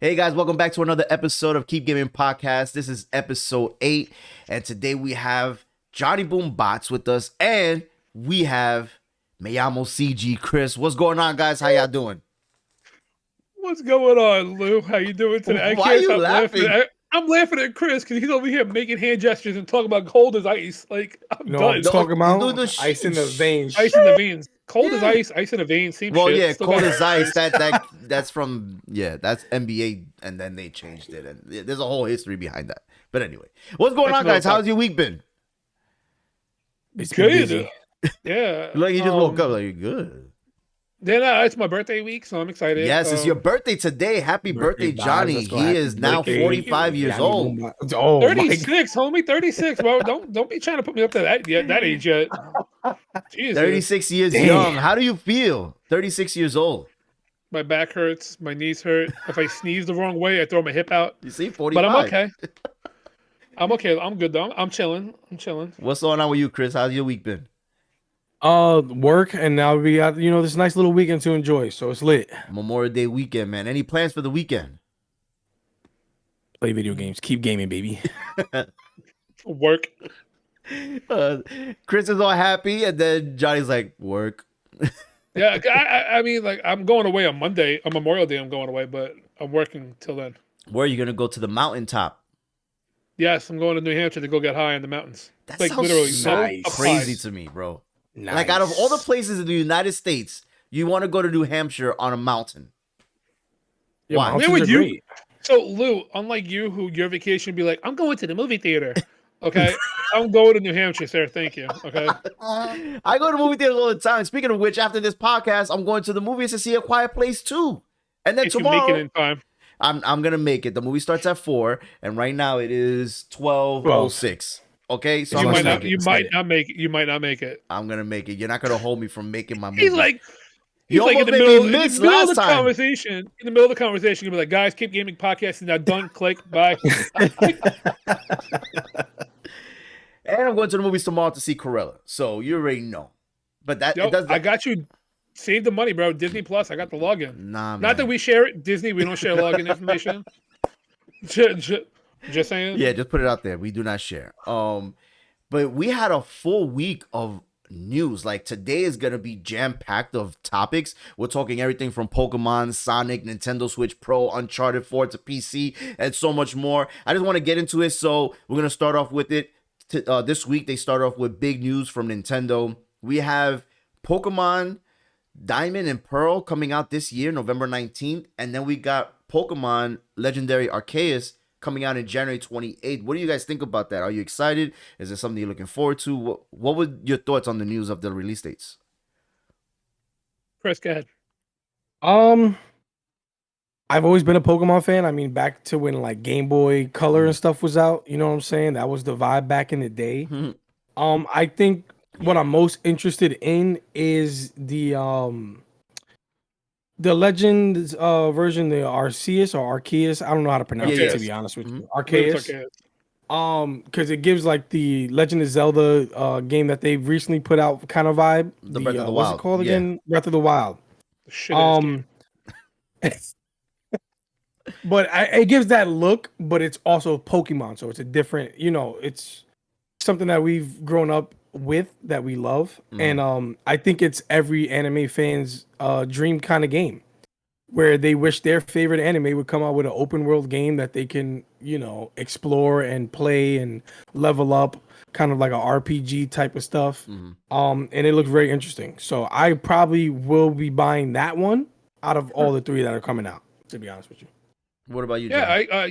Hey guys, welcome back to another episode of Keep Gaming Podcast. This is episode 8, and today we have Johnny BoomBotz with us, and we have Llamo CG Chris. What's going on, guys? How y'all doing? What's going on, Lou? How you doing today? Why are you laughing? I'm laughing at Chris because he's over here making hand gestures and talking about cold as ice. Like, I'm done. I'm talking about do the ice in the veins. Ice in the veins. Cold as ice, ice in the veins. Same Well, shit. yeah, Still cold got- as ice. That's from that's NBA, and then they changed it, and there's a whole history behind that. But anyway, what's going on, guys? How's your week been? It's been Good. busy. Yeah. Like you just woke up, like you're good. Then it's my birthday week, so I'm excited. Yes, it's your birthday today. Happy birthday, Birthday vibes. Johnny. Let's go. He Happy is now birthday. 45 years Johnny old. BoomBotz. Oh, my 36, homie. 36, bro. Don't be trying to put me up to that age yet. Jesus. 36 years Damn. young. How do you feel? 36 years old. My back hurts. My knees hurt. If I sneeze the wrong way, I throw my hip out. You see, 45. But I'm okay. I'm okay. I'm good though. I'm chilling. What's going on with you, Chris? How's your week been? Work, and now we got this nice little weekend to enjoy, so it's lit. Memorial Day weekend, man. Any plans for the weekend? Play video games, keep gaming, baby. Work. Chris is all happy, and then Johnny's like, work. Yeah, I mean, like, I'm going away on Monday. On Memorial Day, I'm going away, but I'm working till then. Where are you going to go to the mountaintop? Yes, I'm going to New Hampshire to go get high in the mountains. That Like, sounds literally, so nice. up crazy high. to me, bro. Nice. Like, out of all the places in the United States, you want to go to New Hampshire on a mountain. Yeah, Why? mountains Where would are you- great. So, Lou, unlike you, who your vacation would be like, I'm going to the movie theater. Okay, I'm going to New Hampshire, sir. Thank you. Okay. I go to movie theaters all the time. Speaking of which, after this podcast, I'm going to the movies to see A Quiet Place 2. And then If you make it tomorrow, in time. I'm gonna make it. The movie starts at 4, and right now it is 12:06. Okay, so You I'm might gonna not. make You it. might not make it. You might not make it. I'm gonna make it. You're not gonna hold me from making my movie. He's like. You He's like in the almost made me middle, miss in the middle of last the time. conversation. In the middle of the conversation, you'll be like, "Guys, keep gaming podcast is now done. Click, bye." And I'm going to the movies tomorrow to see Corella. So you already know. But that Yo, it does. I got you. Save the money, bro. Disney Plus. I got the login. Nah, man. Not that we share it. Disney, we don't share login information. Just saying. Yeah, just put it out there. We do not share. But we had a full week of news. Like today is gonna be jam-packed of topics. We're talking everything from Pokemon, Sonic, Nintendo Switch Pro, Uncharted 4 to PC, and so much more. I just want to get into it, so we're gonna start off with it. This week they start off with big news from Nintendo. We have Pokemon Diamond and Pearl coming out this year, November 19th, and then we got Pokemon Legendary Arceus coming out in January 28th. What do you guys think about that? Are you excited? Is it something you're looking forward to? What were your thoughts on the news of the release dates? Chris, go ahead. I've always been a Pokemon fan. I mean, back to when like Game Boy Color and stuff was out. You know what I'm saying? That was the vibe back in the day. I think what I'm most interested in is the Legends version, the Arceus or Arceus. I don't know how to pronounce Yeah, it, to yes. be honest with you. It's Arceus. okay. Because it gives like the Legend of Zelda game that they've recently put out kind of vibe. The Breath of the what's Wild. it called Yeah. again? Breath of the Wild. The shit out of this game. But it gives that look, but it's also Pokemon, so it's a different, it's something that we've grown up with that we love. And I think it's every anime fan's dream kind of game where they wish their favorite anime would come out with an open world game that they can, explore and play and level up, kind of like a RPG type of stuff. And it looks very interesting. So I probably will be buying that one out of all the 3 that are coming out, to be honest with you. What about you, John? Yeah,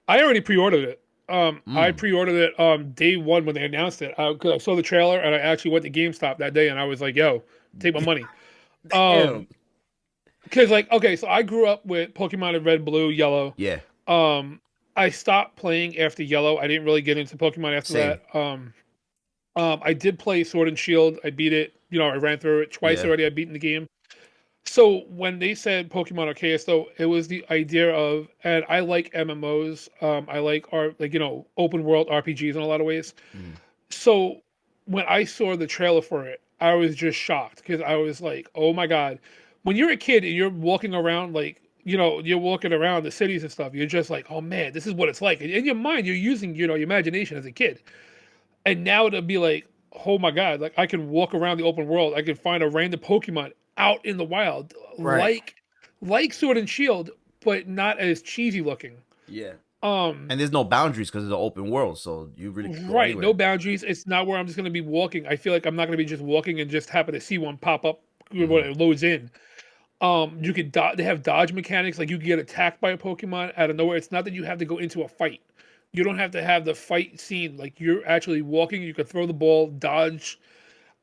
I already pre-ordered it. I pre-ordered it day one when they announced it. Because I saw the trailer and I actually went to GameStop that day and I was like, "Yo, take my money." Damn. Because like, okay, so I grew up with Pokemon in Red, Blue, Yellow. Yeah. I stopped playing after Yellow. I didn't really get into Pokemon after Same. that. I did play Sword and Shield. I beat it. I ran through it twice Yeah. already. I've beaten the game. So when they said Pokemon Arceus, though, it was the idea of, and I like MMOs. I like open world RPGs in a lot of ways. So when I saw the trailer for it, I was just shocked because I was like, oh my god. When you're a kid and you're walking around like you're walking around the cities and stuff. You're just like, oh man, this is what it's like. And in your mind, you're using, your imagination as a kid. And now to be like, oh my god, like I can walk around the open world. I can find a random Pokemon out in the wild, Right. like Sword and Shield, but not as cheesy looking. Yeah. Um, And there's no boundaries because it's an open world, so you really can go right, anywhere. no boundaries. It's not where I'm just gonna be walking. I feel like I'm not gonna be just walking and just happen to see one pop up when it loads in. You could they have dodge mechanics, like you can get attacked by a Pokemon out of nowhere. It's not that you have to go into a fight. You don't have to have the fight scene. Like you're actually walking, you can throw the ball, dodge.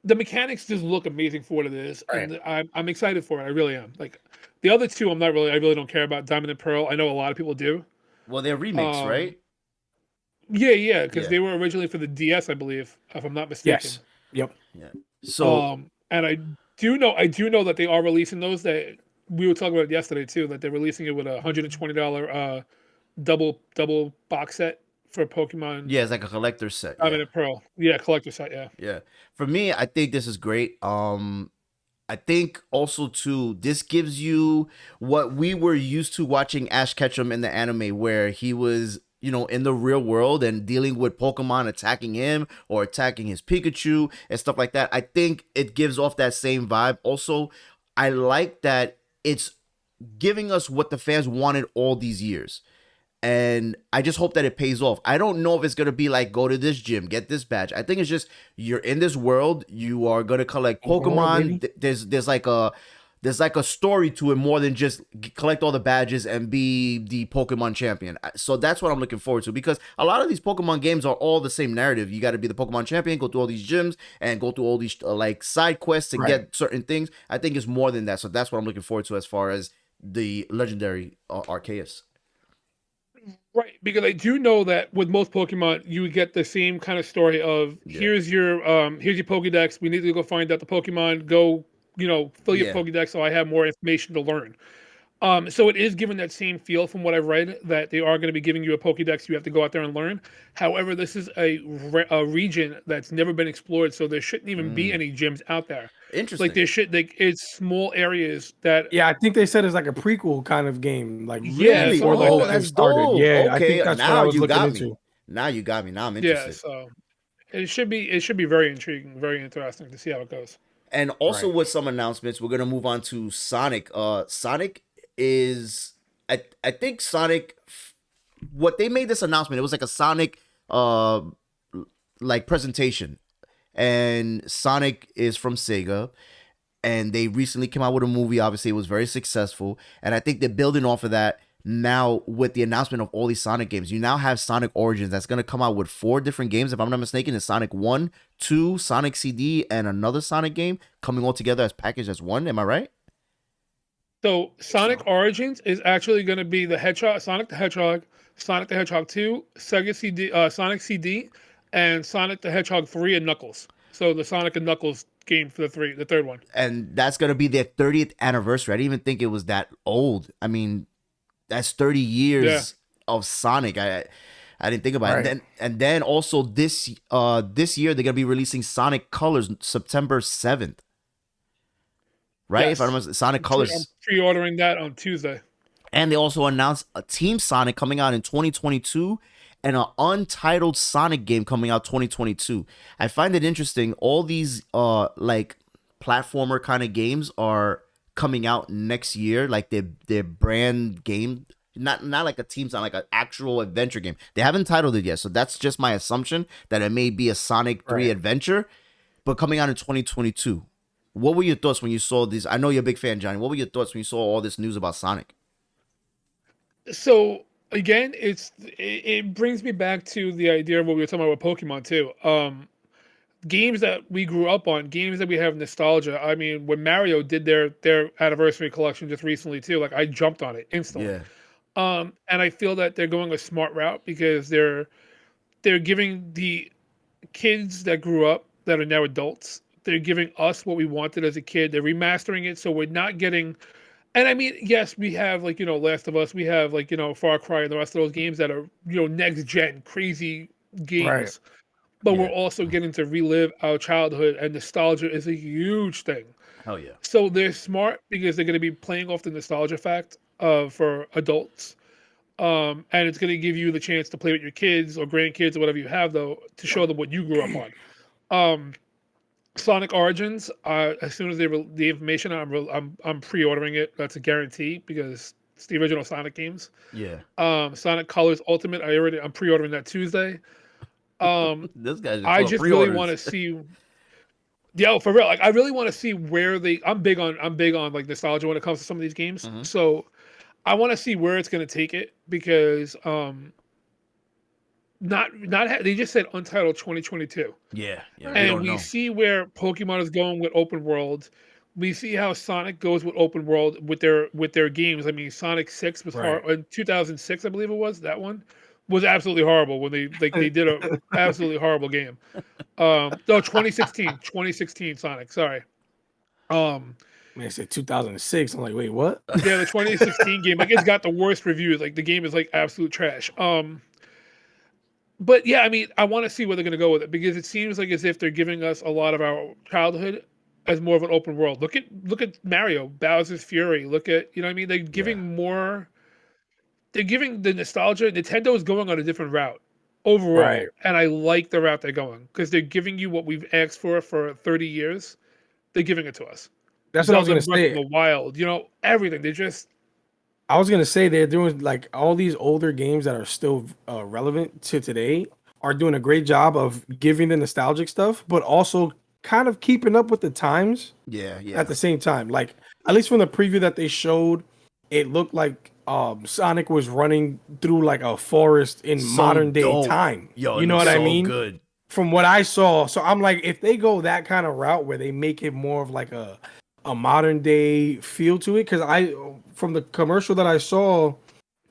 The mechanics just look amazing for what it is, Right. and I'm excited for it. I really am. Like the other two, I really don't care about. Diamond and Pearl. I know a lot of people do. Well, they're remakes, Um, right? yeah, because Yeah. they were originally for the DS, I believe, if I'm not mistaken. Yes. Yep. Yeah. So And I do know that they are releasing those. That we were talking about it yesterday too. That they're releasing it with a $120 double box set for Pokemon yeah, it's like a collector set. Diamond Yeah. and Pearl. Yeah, collector set. Yeah. Yeah. For me, I think this is great. I think also too, this gives you what we were used to watching Ash Ketchum in the anime, where he was, in the real world and dealing with Pokemon attacking him or attacking his Pikachu and stuff like that. I think it gives off that same vibe. Also, I like that it's giving us what the fans wanted all these years. And I just hope that it pays off. I don't know if it's gonna be like, go to this gym, get this badge. I think it's just, you're in this world, you are gonna collect Open world, Pokemon. baby. There's like a story to it more than just collect all the badges and be the Pokemon champion. So that's what I'm looking forward to, because a lot of these Pokemon games are all the same narrative. You got to be the Pokemon champion, go through all these gyms and go through all these like side quests to Right. get certain things. I think it's more than that. So that's what I'm looking forward to as far as the legendary Arceus. Right, because I do know that with most Pokemon, you get the same kind of story of Yeah. here's your Pokédex. We need to go find out the Pokemon. Go, fill your Yeah. Pokédex so I have more information to learn. So it is given that same feel from what I've read, that they are going to be giving you a Pokédex. You have to go out there and learn. However, this is a region that's never been explored, so there shouldn't even be any gyms out there. Interesting. Like it's small areas that. Yeah, I think they said it's like a prequel kind of game. Like Yeah, Really? something before like the that. whole thing That's started. dope. Yeah, I Okay, think that's what now I was you looking got into. me. Now you got me. Now I'm Yeah, interested. so it should be very intriguing, very interesting to see how it goes. And also Right. with some announcements, we're gonna move on to Sonic. Sonic is, I think Sonic, what they made this announcement, it was like a Sonic like presentation, and Sonic is from Sega, and they recently came out with a movie. Obviously, it was very successful, and I think they're building off of that now with the announcement of all these Sonic games. You now have Sonic Origins that's going to come out with 4 different games, if I'm not mistaken. It's Sonic 1, 2, Sonic CD, and another Sonic game coming all together as packaged as one. Am I right? So Sonic Origins is actually going to be the Hedgehog, Sonic the Hedgehog, Sonic the Hedgehog 2, Sega CD, Sonic CD, and Sonic the Hedgehog 3 and Knuckles. So the Sonic and Knuckles game for the third one. And that's going to be their 30th anniversary. I didn't even think it was that old. I mean, that's 30 years of Sonic. I didn't think about it. And then also this year they're gonna be releasing Sonic Colors September 7th. Right? Yes. If I remember, Sonic I'm Colors. pre-ordering that on Tuesday. And they also announced a Team Sonic coming out in 2022 and an Untitled Sonic game coming out 2022. I find it interesting. All these like platformer kind of games are coming out next year, like their brand game, not like a Team Sonic, like an actual adventure game. They haven't titled it yet, so that's just my assumption that it may be a Sonic 3 adventure, but coming out in 2022. What were your thoughts when you saw these? I know you're a big fan, Johnny. What were your thoughts when you saw all this news about Sonic? So again, it brings me back to the idea of what we were talking about with Pokemon too. Games that we grew up on, games that we have nostalgia. I mean, when Mario did their anniversary collection just recently too, like I jumped on it instantly. Yeah. And I feel that they're going a smart route because they're giving the kids that grew up that are now adults, they're giving us what we wanted as a kid. They're remastering it so we're not getting. And I mean, yes, we have like Last of Us, we have like Far Cry and the rest of those games that are next gen crazy games. Right. But Yeah. we're also getting to relive our childhood, and nostalgia is a huge thing. Hell yeah. So they're smart because they're going to be playing off the nostalgia fact. for adults. And it's going to give you the chance to play with your kids or grandkids or whatever you have, though, to show them what you grew up on. Sonic Origins. As soon as they the information, I'm pre-ordering it. That's a guarantee because it's the original Sonic games. Yeah. Sonic Colors Ultimate. I'm pre-ordering that Tuesday. This guy's I just really want to see. Yeah, for real. Like, I really want to see where I'm big on like nostalgia when it comes to some of these games. Mm-hmm. So I want to see where it's going to take it because they just said Untitled 2022. Yeah. And we see where Pokemon is going with open world. We see how Sonic goes with open world with their games. I mean, Sonic 6 was hard in 2006, I believe it was. That one was absolutely horrible when they did a absolutely horrible game. No, 2016 Sonic. Sorry. Man, I said 2006. I'm like, wait, what? Yeah, the 2016 game, like, it's got the worst reviews. Like, the game is like absolute trash. But yeah, I mean, I want to see where they're going to go with it because it seems like as if they're giving us a lot of our childhood as more of an open world. Look at Mario, Bowser's Fury. Look at, you know what I mean? They're giving more. They're giving the nostalgia. Nintendo is going on a different route overall, and I like the route they're going because they're giving you what we've asked for 30 years. They're giving it to us. That's what I was going to say. The Wild, everything. They just. I was gonna say they're doing like all these older games that are still relevant to today are doing a great job of giving the nostalgic stuff, but also kind of keeping up with the times. Yeah. At the same time, like at least from the preview that they showed, it looked like Sonic was running through like a forest in modern day time. Yo, you know what I mean? Good. From what I saw, so I'm like, if they go that kind of route where they make it more of like a modern day feel to it, because from the commercial that I saw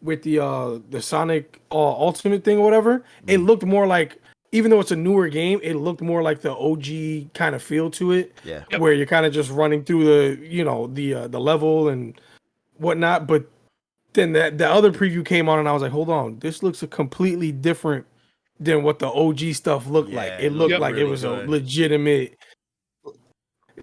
with the Sonic Ultimate thing or whatever, it looked more like, even though it's a newer game, it looked more like the OG kind of feel to it. Yeah. Where you're kind of just running through the level and whatnot. But then the other preview came on and I was like, hold on, this looks completely different than what the OG stuff looked like. It looked like really it was good. A legitimate.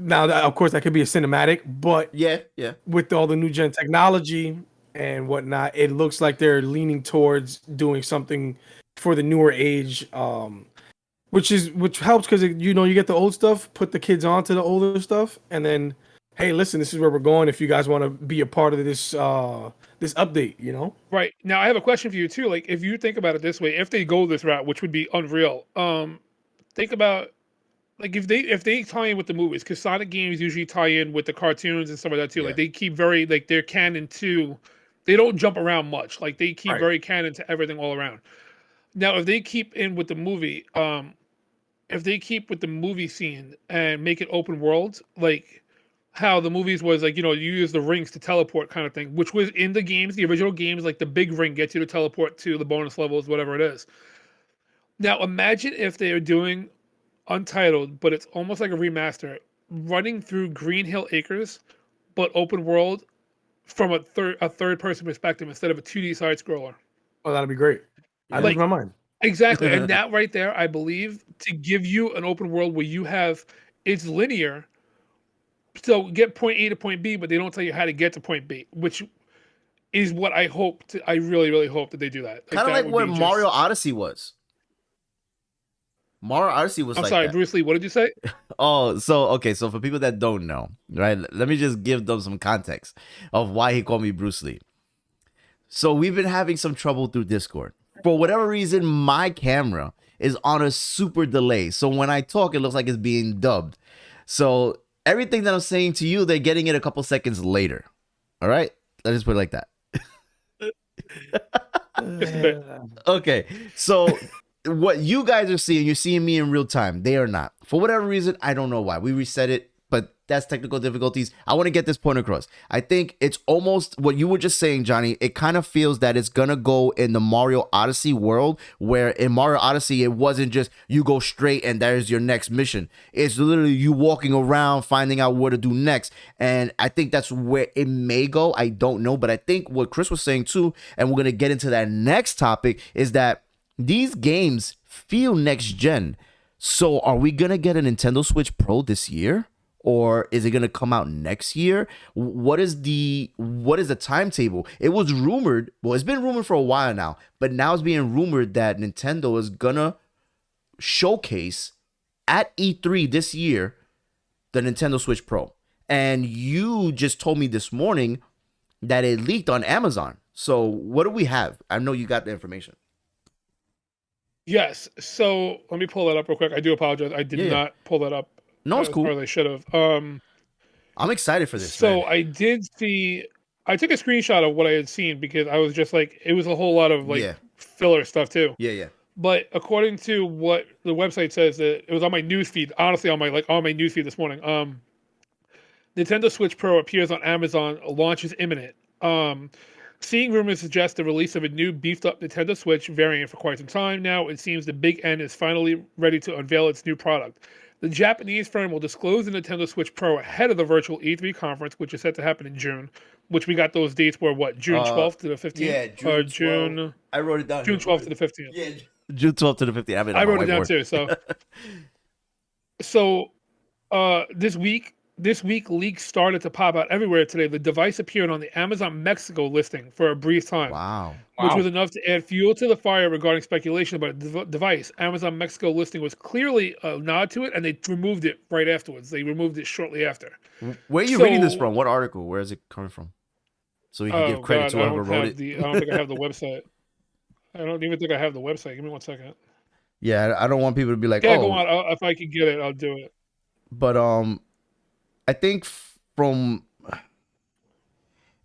Now, of course, that could be a cinematic, but yeah, with all the new gen technology and whatnot, it looks like they're leaning towards doing something for the newer age, which helps because you get the old stuff, put the kids onto the older stuff, and then, hey, listen, this is where we're going. If you guys want to be a part of this this update, Right. Now, I have a question for you too. Like, if you think about it this way, if they go this route, which would be unreal, think about. Like if they tie in with the movies, because Sonic games usually tie in with the cartoons and stuff like that too. Yeah. Like they keep very they're canon too. They don't jump around much. Like they keep very canon to everything all around. Now, if they keep in with the movie, if they keep with the movie scene and make it open world, like how the movies was like, you use the rings to teleport kind of thing, which was in the games, the original games, like the big ring gets you to teleport to the bonus levels, whatever it is. Now, imagine if they are doing Untitled, but it's almost like a remaster, running through Green Hill Acres, but open world from a third person perspective instead of a 2D side scroller. Oh, that'd be great. I lose my mind. Exactly, and that right there, I believe, to give you an open world where it's linear. So get point A to point B, but they don't tell you how to get to point B, which is what I really, really hope that they do that. Kind of like what Mario Odyssey was. Mario Odyssey was. I'm sorry, that. Bruce Lee. What did you say? So for people that don't know, right? Let me just give them some context of why he called me Bruce Lee. So we've been having some trouble through Discord. For whatever reason, my camera is on a super delay. So when I talk, it looks like it's being dubbed. So everything that I'm saying to you, they're getting it a couple seconds later. All right? Let's just put it like that. Okay, so what you guys are seeing, you're seeing me in real time. They are not. For whatever reason, I don't know why. We reset it, but that's technical difficulties. I want to get this point across. I think it's almost what you were just saying, Johnny. It kind of feels that it's going to go in the Mario Odyssey world, where in Mario Odyssey, it wasn't just you go straight and there's your next mission. It's literally you walking around, finding out what to do next. And I think that's where it may go. I don't know. But I think what Chris was saying too, and we're going to get into that next topic, is that these games feel next gen. So are we going to get a Nintendo Switch Pro this year? or is it gonna come out next year? What is the timetable? It was rumored. Well, it's been rumored for a while now, but now it's being rumored that Nintendo is gonna showcase at E3 this year the Nintendo Switch Pro. And you just told me this morning that it leaked on Amazon. So what do we have? I know you got the information. Yes. So let me pull that up real quick. I do apologize. I did not pull that up. No, it's cool. Or they should have. I'm excited for this. So man. I did see. I took a screenshot of what I had seen because I was just like, it was a whole lot of filler stuff too. Yeah. But according to what the website says, that it was on my newsfeed. Honestly, on my newsfeed this morning. Nintendo Switch Pro appears on Amazon. Launch is imminent. Seeing rumors suggest the release of a new beefed-up Nintendo Switch variant for quite some time now, it seems the Big N is finally ready to unveil its new product. The Japanese firm will disclose the Nintendo Switch Pro ahead of the virtual E3 conference, which is set to happen in June. Which we got those dates were what? June 12th to the 15th? Yeah, June. I wrote it down. June 12th to the 15th. Yeah, June 12th to the 15th. I wrote it down too. So, This week, leaks started to pop out everywhere today. The device appeared on the Amazon Mexico listing for a brief time. Wow. Which was enough to add fuel to the fire regarding speculation about the device. Amazon Mexico listing was clearly a nod to it, and they removed it right afterwards. They removed it shortly after. Where are you reading this from? What article? Where is it coming from? So we can give credit to whoever wrote it. I don't think I have the website. I don't even think I have the website. Give me 1 second. Yeah, I don't want people to be like, go on. If I can get it, I'll do it. But I think from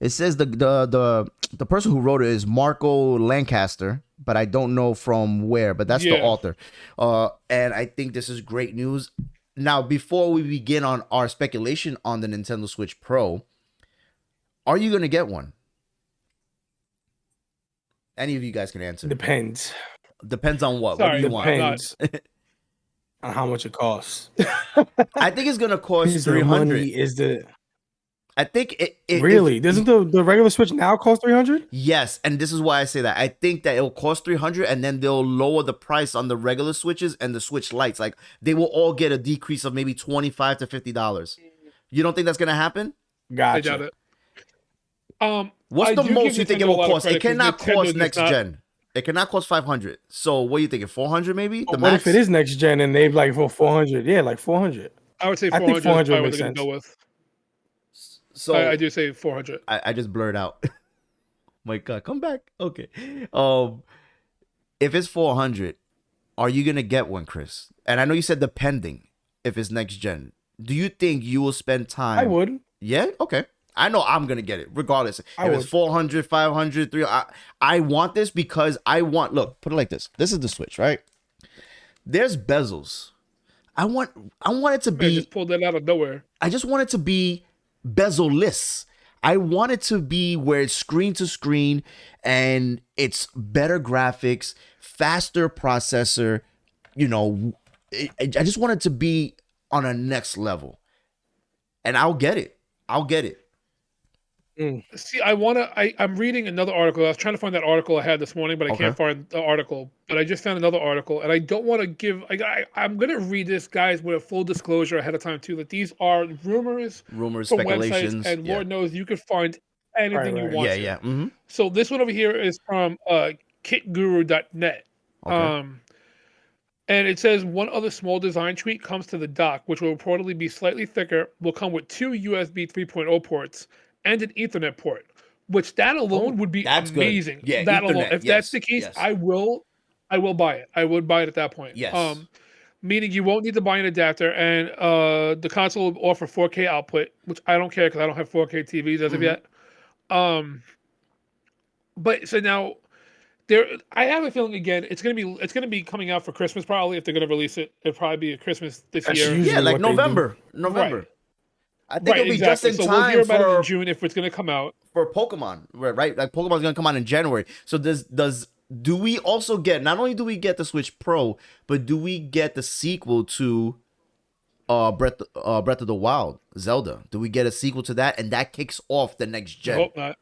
it says the person who wrote it is Marco Lancaster, but I don't know from where. But that's the author. And I think this is great news. Now, before we begin on our speculation on the Nintendo Switch Pro, are you gonna get one? Any of you guys can answer. Depends. Depends on what. Sorry, what do you depends. want? On how much it costs. I think it's gonna cost $300. I think it really doesn't the regular Switch now cost $300? Yes, and this is why I say that. I think that it'll cost $300, and then they'll lower the price on the regular Switches and the Switch Lights. Like they will all get a decrease of maybe $25 to $50. You don't think that's gonna happen? Gotcha. I doubt it. What's the most you think it will cost? It cannot cost next gen. It cannot cost $500. So what are you thinking? $400 maybe? The max? What if it is next gen and they've like for $400? Yeah, like $400. I would say $400. I think $400 makes sense. Go with. So I do say $400. I just blurred out. My God, come back. Okay. If it's $400, are you gonna get one, Chris? And I know you said depending if it's next gen. Do you think you will spend time? I would. Yeah. Okay. I know I'm gonna get it regardless. If it's 400, 500, 300, I want this because I want. Look, put it like this. This is the Switch, right? There's bezels. I want it to be. I just pulled that out of nowhere. I just want it to be bezel-less. I want it to be where it's screen to screen and it's better graphics, faster processor. You know, I just want it to be on a next level, and I'll get it. I'll get it. See, I'm reading another article. I was trying to find that article I had this morning, but I can't find the article. But I just found another article, and I don't want to give. I'm going to read this, guys, with a full disclosure ahead of time too. That these are rumors, from speculations, websites, and Lord knows you could find anything you want. Yeah. Mm-hmm. So this one over here is from kitguru.net. Okay. And it says one other small design tweak comes to the dock, which will reportedly be slightly thicker. Will come with 2 USB 3.0 ports and an Ethernet port, which that alone would be amazing. Good. Yeah, that Ethernet, alone. If that's the case, I will buy it. I would buy it at that point. Yes. Meaning you won't need to buy an adapter, and the console will offer 4K output, which I don't care because I don't have 4K TVs as of yet. But so now I have a feeling again it's gonna be coming out for Christmas probably if they're gonna release it. It'll probably be a Christmas this year. Yeah, like November. Right. I think it'll be just in time we'll hear about it in June if it's going to come out. For Pokemon, right? Like Pokemon's going to come out in January. So do we also get, not only do we get the Switch Pro, but do we get the sequel to Breath of the Wild, Zelda? Do we get a sequel to that? And that kicks off the next gen. Hope not.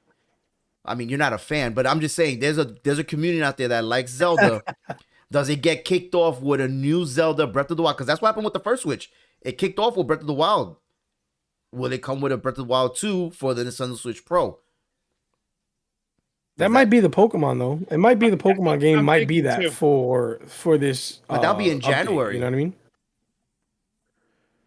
I mean, you're not a fan, but I'm just saying there's a community out there that likes Zelda. Does it get kicked off with a new Zelda Breath of the Wild? Because that's what happened with the first Switch. It kicked off with Breath of the Wild. will it come with a Breath of the Wild 2 for the Nintendo Switch Pro? That might be the Pokemon though. It might be the Pokemon game. I'm Might be thinking that too. for this. But that'll be in update, January. you know what I mean?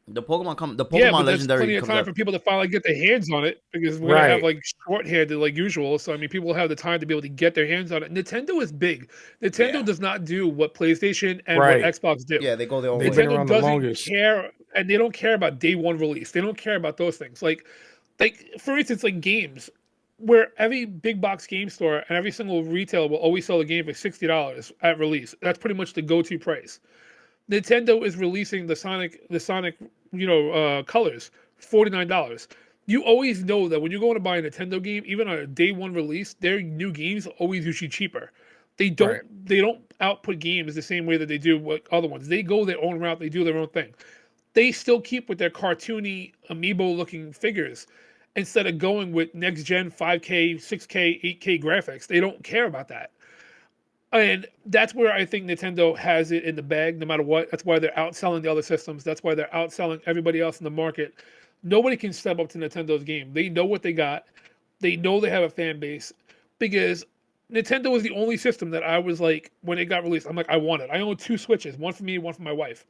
The Pokemon But there's Legendary plenty of comes time out. for people to finally get their hands on it because we're gonna have Right. like shorthanded like usual. So I mean, people will have the time to be able to get their hands on it. Nintendo is big. Nintendo Yeah. does not do what PlayStation and Right. what Xbox do. Yeah, they go their own They've way. been Nintendo around the doesn't longest. care, and they don't care about day one release. They don't care about those things. Like for instance, like games, where every big box game store and every single retailer will always sell a game for $60 at release. That's pretty much the go-to price. Nintendo is releasing the Sonic, colors, $49. You always know that when you're going to buy a Nintendo game, even on a day one release, their new games are always usually cheaper. They don't output games the same way that they do with other ones. They go their own route. They do their own thing. They still keep with their cartoony amiibo looking figures instead of going with next gen 5K, 6K, 8K graphics. They don't care about that. And that's where I think Nintendo has it in the bag no matter what. That's why they're outselling the other systems. That's why they're outselling everybody else in the market. Nobody can step up to Nintendo's game. They know what they got. They know they have a fan base because Nintendo was the only system that I was like, when it got released, I'm like, I want it. I own 2 Switches, one for me, one for my wife.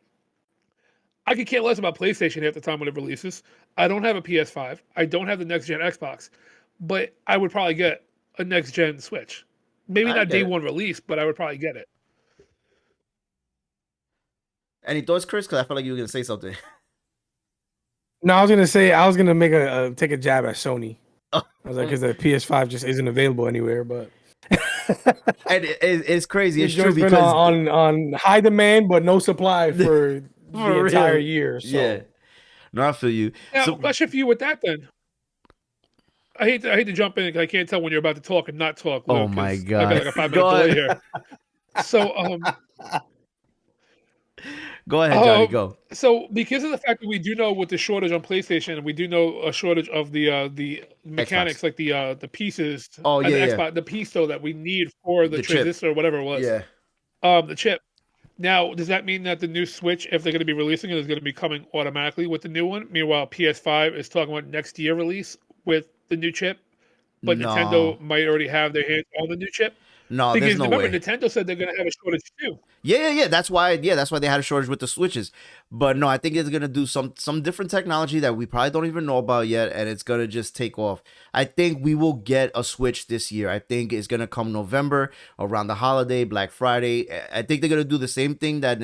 I could care less about PlayStation half the time when it releases. I don't have a PS5. I don't have the next gen Xbox, but I would probably get a next gen Switch. Maybe I not get day it. one release, but I would probably get it. Any thoughts, Chris? Because I felt like you were gonna say something. No, I was gonna make take a jab at Sony. I was like, because the PS5 just isn't available anywhere. But And it's crazy. It's true just been because on high demand but no supply for the For entire real. year. So. Yeah. No, I feel you. Now, So question for you with that then. I hate to jump in because I can't tell when you're about to talk and not talk. Oh Luke, 'cause my I got God. like a 5-minute Go delay ahead. here. So, go ahead, Johnny. Go. So because of the fact that we do know with the shortage on PlayStation, and we do know a shortage of the mechanics, like the pieces, Oh, and the yeah, yeah. Xbox, the piece though that we need for the The chip. transistor or whatever it was. Yeah. The chip. Now, does that mean that the new Switch, if they're going to be releasing it, is going to be coming automatically with the new one? Meanwhile, PS5 is talking about next year release with the new chip, but No. Nintendo might already have their hands on the new chip. No, Because there's no remember, way. Nintendo said they're going to have a shortage too. Yeah. That's why they had a shortage with the Switches. But no, I think it's gonna do some different technology that we probably don't even know about yet, and it's gonna just take off. I think we will get a Switch this year. I think it's gonna come November around the holiday, Black Friday. I think they're gonna do the same thing that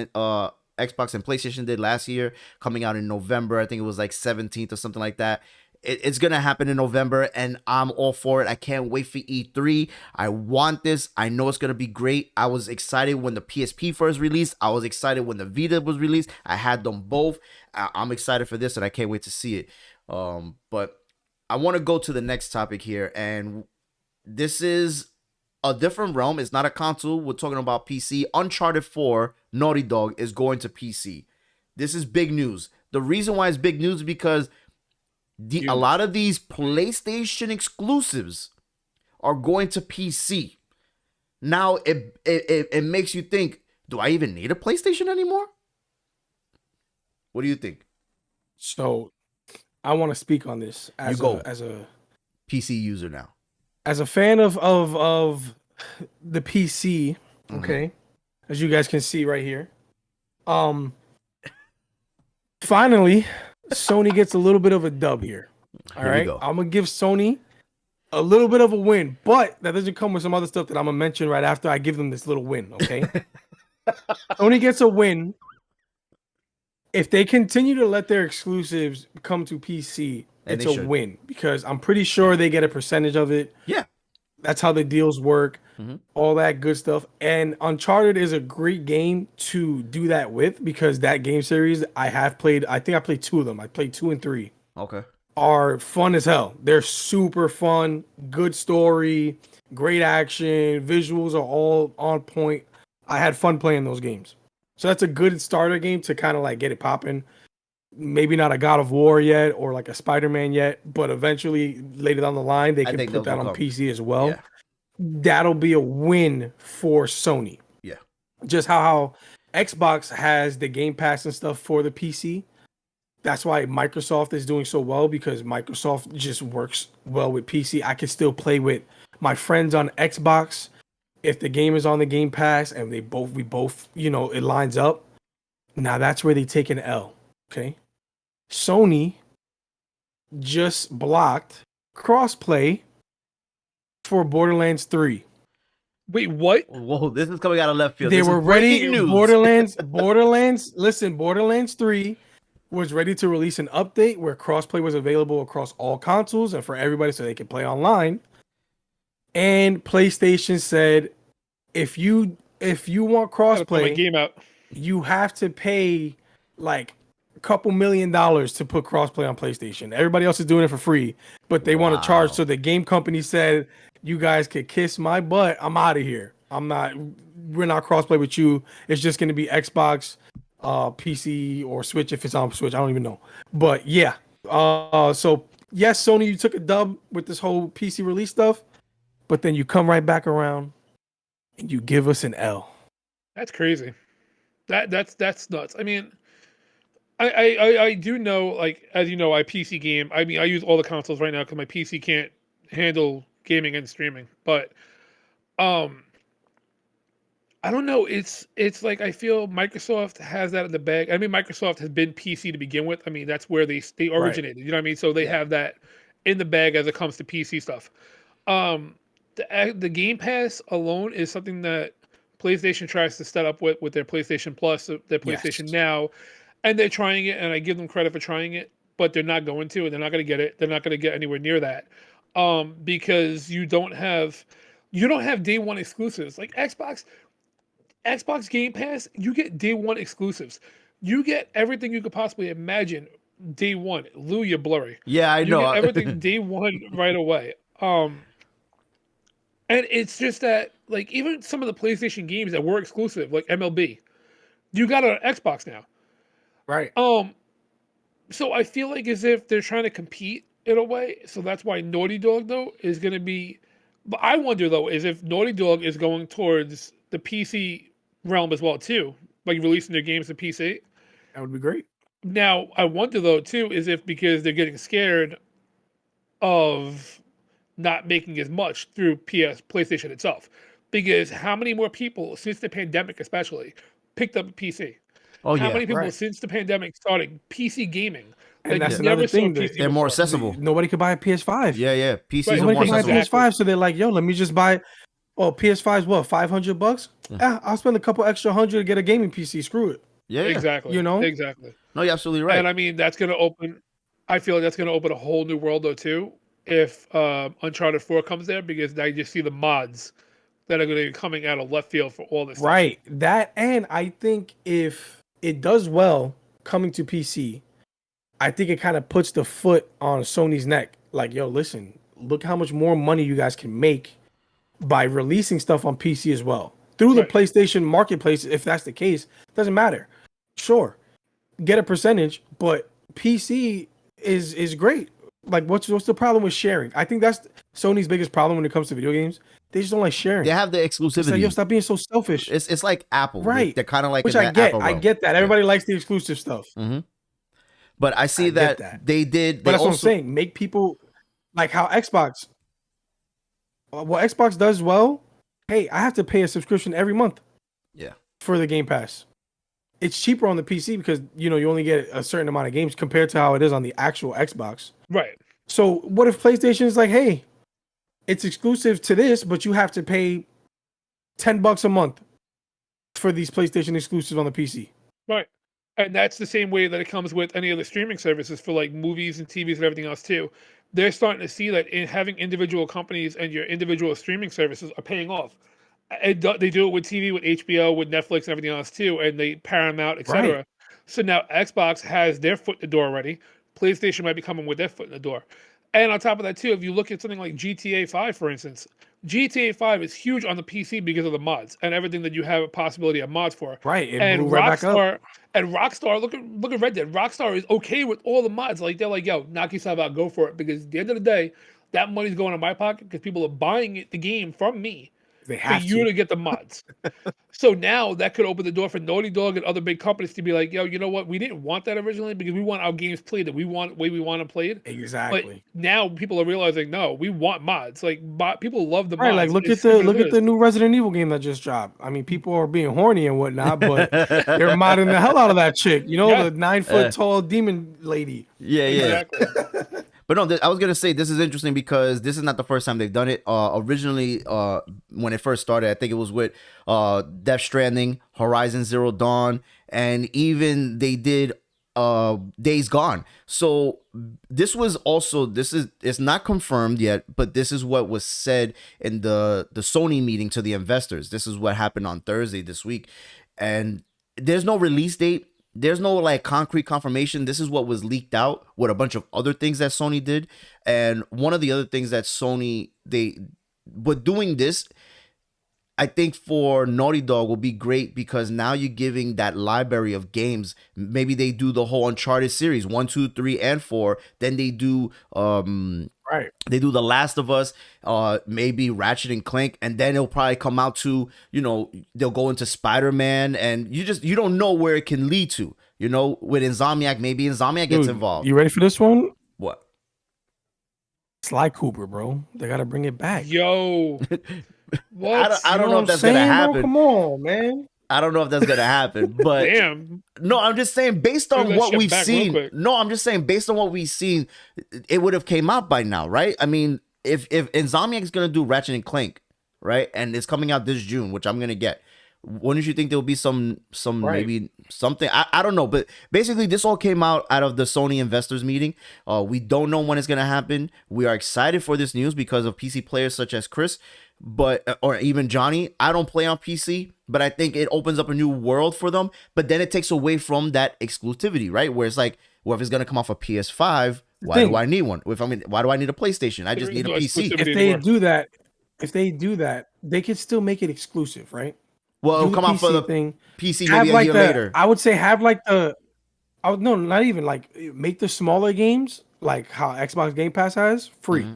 Xbox and PlayStation did last year, coming out in November. I think it was like 17th or something like that. It's gonna happen in November, and I'm all for it. I can't wait for E3. I want this. I know it's gonna be great. I was excited when the PSP first released. I was excited when the Vita was released. I had them both. I'm excited for this, and I can't wait to see it. But I want to go to the next topic here, and this is a different realm. It's not a console. We're talking about PC. Uncharted 4, Naughty Dog, is going to PC. This is big news. The reason why it's big news is because a lot of these PlayStation exclusives are going to PC. Now it makes you think, do I even need a PlayStation anymore? What do you think? So, I want to speak on this as You go. as a PC user now. as a fan of the PC. Okay, as you guys can see right here. Finally, Sony gets a little bit of a dub here. All Here we right, go. I'm gonna give Sony a little bit of a win, but that doesn't come with some other stuff that I'm gonna mention right after I give them this little win. Okay, Sony gets a win if they continue to let their exclusives come to PC. And It's they a should. win because I'm pretty sure they get a percentage of it. Yeah. That's how the deals work, Mhm. all that good stuff. And Uncharted is a great game to do that with because that game series I have played, I think I played 2 of them. I played 2 and 3. Okay. Are fun as hell. They're super fun, good story, great action, visuals are all on point. I had fun playing those games. So that's a good starter game to kind of like get it popping. Maybe not a God of War yet or like a Spider-Man yet, but eventually later down the line they I can think put they'll that on come. PC as well. Yeah. That'll be a win for Sony. Yeah. Just how Xbox has the Game Pass and stuff for the PC. That's why Microsoft is doing so well, because Microsoft just works well with PC. I can still play with my friends on Xbox if the game is on the Game Pass and we both, it lines up. Now that's where they take an L. Okay. Sony just blocked crossplay for Borderlands 3. Wait, what? Whoa, this is coming out of left field. They This were is ready. breaking news. Borderlands 3 was ready to release an update where crossplay was available across all consoles and for everybody so they could play online. And PlayStation said, if you want Gotta put my crossplay, game out. you have to pay like a couple $1 million to put crossplay on PlayStation. Everybody else is doing it for free, but they want to charge. So the game company said, you guys could kiss my butt. I'm out of here. We're not crossplay with you. It's just going to be Xbox, PC, or Switch if it's on Switch. I don't even know. But yeah. So yes, Sony, you took a dub with this whole PC release stuff, but then you come right back around and you give us an L. That's crazy. That's nuts. I mean, I do know, like, as you know, I PC game. I mean, I use all the consoles right now because my PC can't handle gaming and streaming. But I don't know. It's like I feel Microsoft has that in the bag. I mean, Microsoft has been PC to begin with. I mean, that's where they originated. You know what I mean? So they have that in the bag as it comes to PC stuff. The Game Pass alone is something that PlayStation tries to set up with their PlayStation Plus, their PlayStation Now, and they're trying it, and I give them credit for trying it, but they're not going to, and they're not going to get it. They're not going to get anywhere near that, because you don't have day one exclusives like Xbox Game Pass. You get day one exclusives. You get everything you could possibly imagine day one. Lou, you're blurry. Yeah, I know. You get everything day one right away. And it's just that, like, even some of the PlayStation games that were exclusive, like MLB, you got it on Xbox now. Right. So I feel like as if they're trying to compete in a way. So that's why Naughty Dog, though, is going to be... But I wonder, though, is if Naughty Dog is going towards the PC realm as well, too. Like, releasing their games to PC. That would be great. Now, I wonder, though, too, is if because they're getting scared of not making as much through PlayStation itself. Because how many more people, since the pandemic especially, picked up a PC? Oh, How yeah. many people right. since the pandemic started PC gaming? And that's never another thing. saw PC They're more before. accessible. Nobody could buy a PS5. Yeah. PCs Right, are Nobody more can buy a accessible. PS5, so they're like, yo, let me just buy. Oh, PS5's what, $500? Yeah, I'll spend a couple extra hundred to get a gaming PC. Screw it. Yeah. Exactly. You know? Exactly. No, you're absolutely right. And I mean, I feel like that's going to open a whole new world, though, too, if Uncharted 4 comes there, because I just see the mods that are going to be coming out of left field for all this Right. That, and I think if it does well coming to PC, I think it kind of puts the foot on Sony's neck. Like, yo, listen, look how much more money you guys can make by releasing stuff on PC as well. Through the PlayStation marketplace, if that's the case, doesn't matter. Sure, get a percentage, but PC is great. Like, what's the problem with sharing? I think that's Sony's biggest problem when it comes to video games. They just don't like sharing. They have the It's exclusivity. like, yo, stop being so selfish. It's like Apple. Right. They're kind of like Which in I that get. Apple I realm. get that. Everybody likes the exclusive stuff. But I see I get that they did. But They that's what I'm also, saying. Make people like how Xbox. What Xbox does well. Hey, I have to pay a subscription every month. Yeah. For the Game Pass, it's cheaper on the PC because you only get a certain amount of games compared to how it is on the actual Xbox. Right. So what if PlayStation is like, hey, it's exclusive to this, but you have to pay $10 a month for these PlayStation exclusives on the PC. Right. And that's the same way that it comes with any of the streaming services for like movies and TVs and everything else too. They're starting to see that in having individual companies and your individual streaming services are paying off. And they do it with TV, with HBO, with Netflix and everything else too, and they Paramount, etc. Right. So now Xbox has their foot in the door already. PlayStation might be coming with their foot in the door. And on top of that too, if you look at something like GTA 5, for instance, GTA 5 is huge on the PC because of the mods and everything that you have a possibility of mods for. Right. It And blew right back up. Rockstar, look at Red Dead. Rockstar is okay with all the mods. Like they're like, yo, knock yourself out, go for it. Because at the end of the day, that money's going in my pocket because people are buying the game from me. they for have you to. to get the mods. So now that could open the door for Naughty Dog and other big companies to be like, yo, you know what? We didn't want that originally because we want our games played that we want way we want them played. But Exactly. now people are realizing, no, we want mods. Like people love the Right, mods. like look as at the stupid as it is. new Resident Evil game that just dropped. I mean, people are being horny and whatnot, but they're modding the hell out of that chick. You know, Yeah. the 9-foot tall demon lady. Yeah. Exactly. But no, I was gonna say this is interesting because this is not the first time they've done it. Originally, when it first started, I think it was with Death Stranding, Horizon Zero Dawn, and even they did Days Gone. So it's not confirmed yet, but this is what was said in the Sony meeting to the investors. This is what happened on Thursday this week, and there's no release date. There's no like concrete confirmation. This is what was leaked out with a bunch of other things that Sony did. And one of the other things that but doing this, I think for Naughty Dog will be great because now you're giving that library of games. Maybe they do the whole Uncharted series, 1, 2, 3, and 4. Then they do Right. they do The Last of Us, maybe Ratchet and Clank, and then it'll probably come out to, they'll go into Spider-Man, and you don't know where it can lead to. With Insomniac, maybe Insomniac gets Dude, involved. you ready for this one? What? Sly Cooper, bro. They gotta bring it back. Yo. What? I don't know if that's saying, gonna bro? happen. Come on, man. I don't know if that's gonna happen, but Damn. no, I'm just saying based on Bring that what shit we've back real seen. quick. No, I'm just saying based on what we've seen, it would have came out by now, right? I mean, if Insomniac is gonna do Ratchet and Clank, right, and it's coming out this June, which I'm gonna get. Wouldn't you think there will be some Right. maybe something? I don't know, but basically this all came out of the Sony investors meeting. We don't know when it's gonna happen. We are excited for this news because of PC players such as Chris, or even Johnny. I don't play on PC, but I think it opens up a new world for them. But then it takes away from that exclusivity, right? Where it's like, well, if it's gonna come off a PS5, why do I need one? Why do I need a PlayStation? I just need a PC. If they do that, they can still make it exclusive, right? Well, it'll Do come out for the thing. PC Have maybe a like year the, later. I would say have like the, no, not even like make the smaller games like how Xbox Game Pass has free,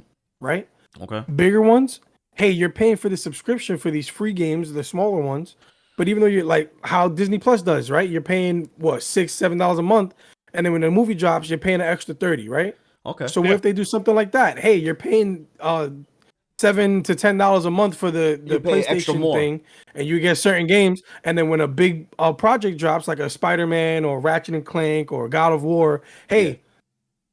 right? Okay. Bigger ones, hey, you're paying for the subscription for these free games, the smaller ones. But even though you're like how Disney Plus does, right? You're paying what $6-7 a month, and then when the movie drops, you're paying an extra $30, right? Okay. So what if they do something like that? Hey, you're paying $7 to $10 a month for the pay extra PlayStation more. thing, and you get certain games. And then when a big project drops, like a Spider-Man or Ratchet and Clank or God of War, hey,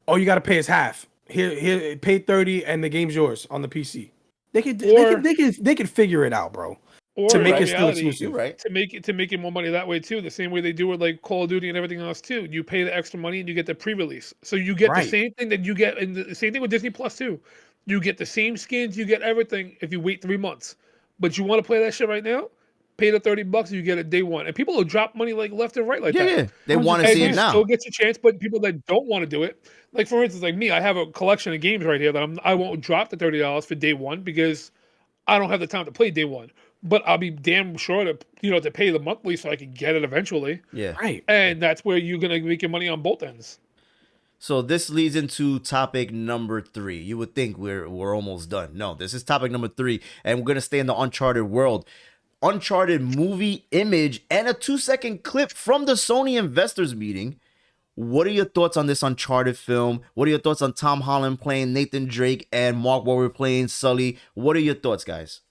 all you got to pay is half. Here, pay $30, and the game's yours on the PC. They could figure it out, bro. Or To make in it still reality, exclusive. You're right. to make it more money that way too. The same way they do with like Call of Duty and everything else too. You pay the extra money and you get the pre-release. So you get the Right. same thing that you get, and the same thing with Disney Plus too. You get the same skins, you get everything if you wait 3 months. But you want to play that shit right now? Pay the $30 and you get it day one. And people will drop money like left and right like that. Yeah. They want to And see you it now. still get your chance, but people that don't want to do it, like for instance, like me, I have a collection of games right here that I won't drop the $30 for day one because I don't have the time to play day one. But I'll be damn sure to pay the monthly so I can get it eventually. Yeah. Right. And that's where you're gonna make your money on both ends. So this leads into topic number 3. You would think we're almost done. No, this is topic number 3, and we're gonna stay in the Uncharted world. Uncharted movie image and a 2-second clip from the Sony investors meeting. What are your thoughts on this Uncharted film? What are your thoughts on Tom Holland playing Nathan Drake and Mark Wahlberg playing Sully? What are your thoughts, guys?